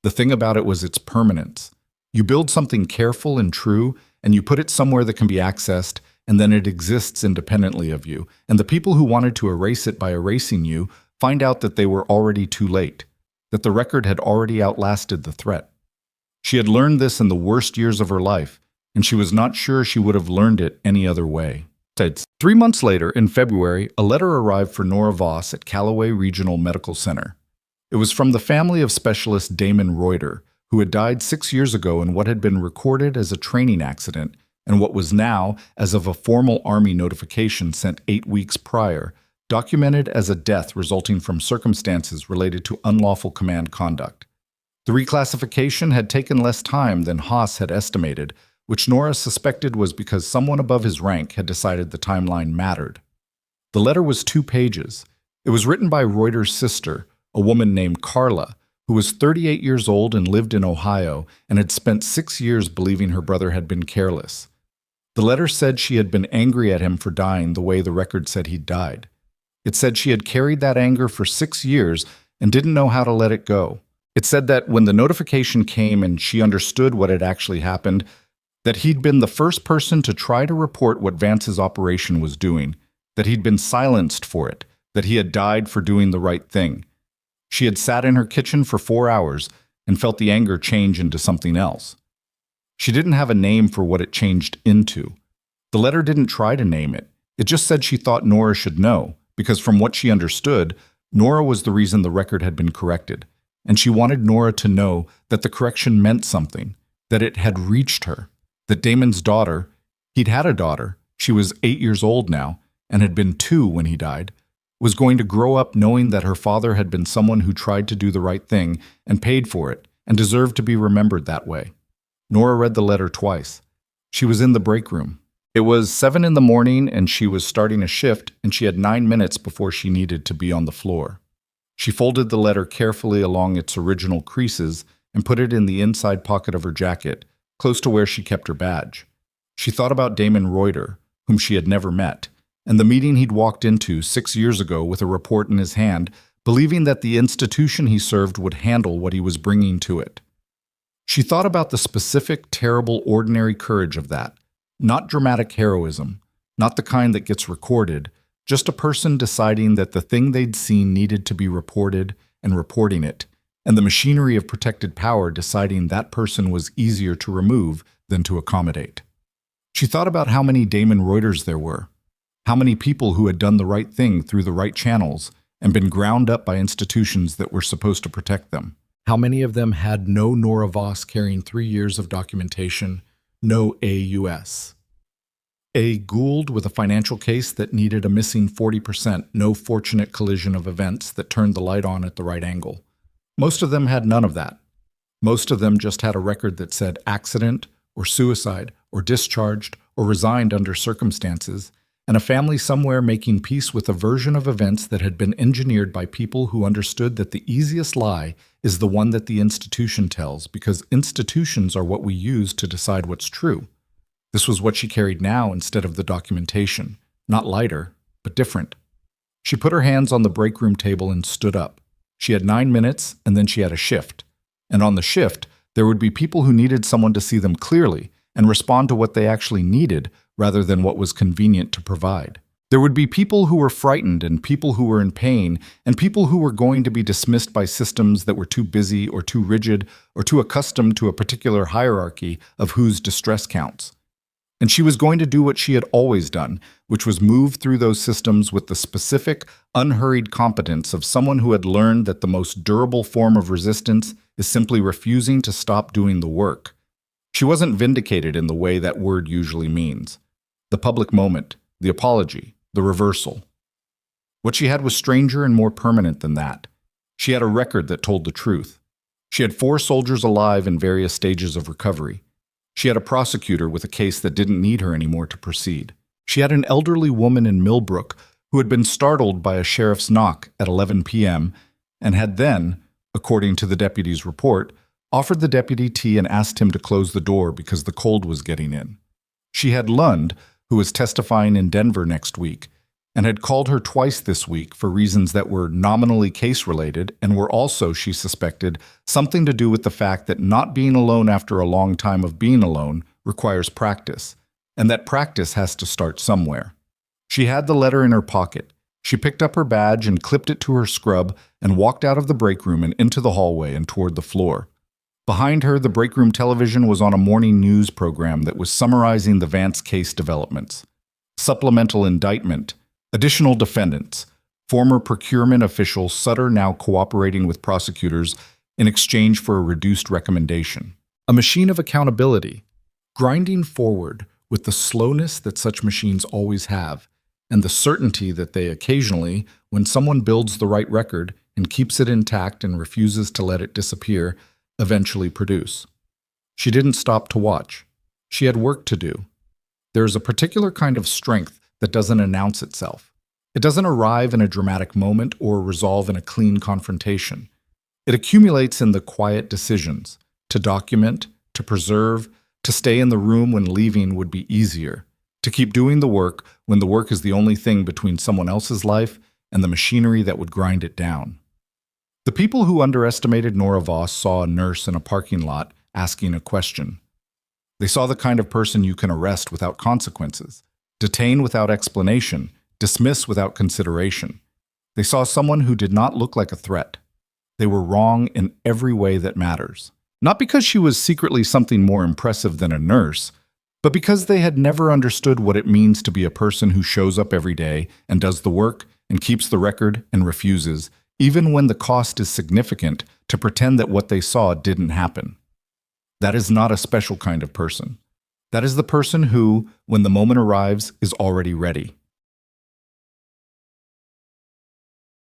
The thing about it was its permanence. You build something careful and true, and you put it somewhere that can be accessed, and then it exists independently of you. And the people who wanted to erase it by erasing you find out that they were already too late, that the record had already outlasted the threat. She had learned this in the worst years of her life, and she was not sure she would have learned it any other way. 3 months later, in February, a letter arrived for Nora Voss at Callaway Regional Medical Center. It was from the family of specialist Damon Reuter, who had died 6 years ago in what had been recorded as a training accident and what was now, as of a formal Army notification sent 8 weeks prior, documented as a death resulting from circumstances related to unlawful command conduct. The reclassification had taken less time than Haas had estimated, which Nora suspected was because someone above his rank had decided the timeline mattered. The letter was 2 pages. It was written by Reuter's sister, a woman named Carla, who was 38 years old and lived in Ohio and had spent 6 years believing her brother had been careless. The letter said she had been angry at him for dying the way the record said he'd died. It said she had carried that anger for 6 years and didn't know how to let it go. It said that when the notification came and she understood what had actually happened, that he'd been the first person to try to report what Vance's operation was doing, that he'd been silenced for it, that he had died for doing the right thing. She had sat in her kitchen for 4 hours and felt the anger change into something else. She didn't have a name for what it changed into. The letter didn't try to name it. It just said she thought Nora should know, because from what she understood, Nora was the reason the record had been corrected, and she wanted Nora to know that the correction meant something, that it had reached her, that Damon's daughter, he'd had a daughter, she was 8 years old now, and had been 2 when he died, was going to grow up knowing that her father had been someone who tried to do the right thing and paid for it, and deserved to be remembered that way. Nora read the letter twice. She was in the break room. It was 7 in the morning, and she was starting a shift, and she had 9 minutes before she needed to be on the floor. She folded the letter carefully along its original creases and put it in the inside pocket of her jacket, close to where she kept her badge. She thought about Damon Reuter, whom she had never met, and the meeting he'd walked into 6 years ago with a report in his hand, believing that the institution he served would handle what he was bringing to it. She thought about the specific, terrible, ordinary courage of that, not dramatic heroism, not the kind that gets recorded, just a person deciding that the thing they'd seen needed to be reported and reporting it, and the machinery of protected power deciding that person was easier to remove than to accommodate. She thought about how many Damon Reuters there were, how many people who had done the right thing through the right channels and been ground up by institutions that were supposed to protect them. How many of them had no Nora Voss carrying 3 years of documentation, no AUS. A Gould with a financial case that needed a missing 40%, no fortunate collision of events that turned the light on at the right angle. Most of them had none of that. Most of them just had a record that said accident or suicide or discharged or resigned under circumstances, and a family somewhere making peace with a version of events that had been engineered by people who understood that the easiest lie is the one that the institution tells, because institutions are what we use to decide what's true. This was what she carried now instead of the documentation, not lighter, but different. She put her hands on the break room table and stood up. She had 9 minutes, and then she had a shift. And on the shift, there would be people who needed someone to see them clearly and respond to what they actually needed rather than what was convenient to provide. There would be people who were frightened and people who were in pain and people who were going to be dismissed by systems that were too busy or too rigid or too accustomed to a particular hierarchy of whose distress counts. And she was going to do what she had always done, which was move through those systems with the specific, unhurried competence of someone who had learned that the most durable form of resistance is simply refusing to stop doing the work. She wasn't vindicated in the way that word usually means. The public moment, the apology, the reversal. What she had was stranger and more permanent than that. She had a record that told the truth. She had 4 soldiers alive in various stages of recovery. She had a prosecutor with a case that didn't need her anymore to proceed. She had an elderly woman in Millbrook who had been startled by a sheriff's knock at 11 p.m. and had then, according to the deputy's report, offered the deputy tea and asked him to close the door because the cold was getting in. She had Lund, who was testifying in Denver next week, and had called her twice this week for reasons that were nominally case-related and were also, she suspected, something to do with the fact that not being alone after a long time of being alone requires practice, and that practice has to start somewhere. She had the letter in her pocket. She picked up her badge and clipped it to her scrub and walked out of the break room and into the hallway and toward the floor. Behind her, the break room television was on a morning news program that was summarizing the Vance case developments. Supplemental indictment. Additional defendants. Former procurement official Sutter now cooperating with prosecutors in exchange for a reduced recommendation. A machine of accountability, grinding forward with the slowness that such machines always have, and the certainty that they occasionally, when someone builds the right record and keeps it intact and refuses to let it disappear, eventually produce. She didn't stop to watch. She had work to do. There is a particular kind of strength that doesn't announce itself. It doesn't arrive in a dramatic moment or resolve in a clean confrontation. It accumulates in the quiet decisions, to document, to preserve, to stay in the room when leaving would be easier, to keep doing the work when the work is the only thing between someone else's life and the machinery that would grind it down. The people who underestimated Nora Voss saw a nurse in a parking lot asking a question. They saw the kind of person you can arrest without consequences, detain without explanation, dismiss without consideration. They saw someone who did not look like a threat. They were wrong in every way that matters. Not because she was secretly something more impressive than a nurse, but because they had never understood what it means to be a person who shows up every day and does the work and keeps the record and refuses, even when the cost is significant, to pretend that what they saw didn't happen. That is not a special kind of person. That is the person who, when the moment arrives, is already ready.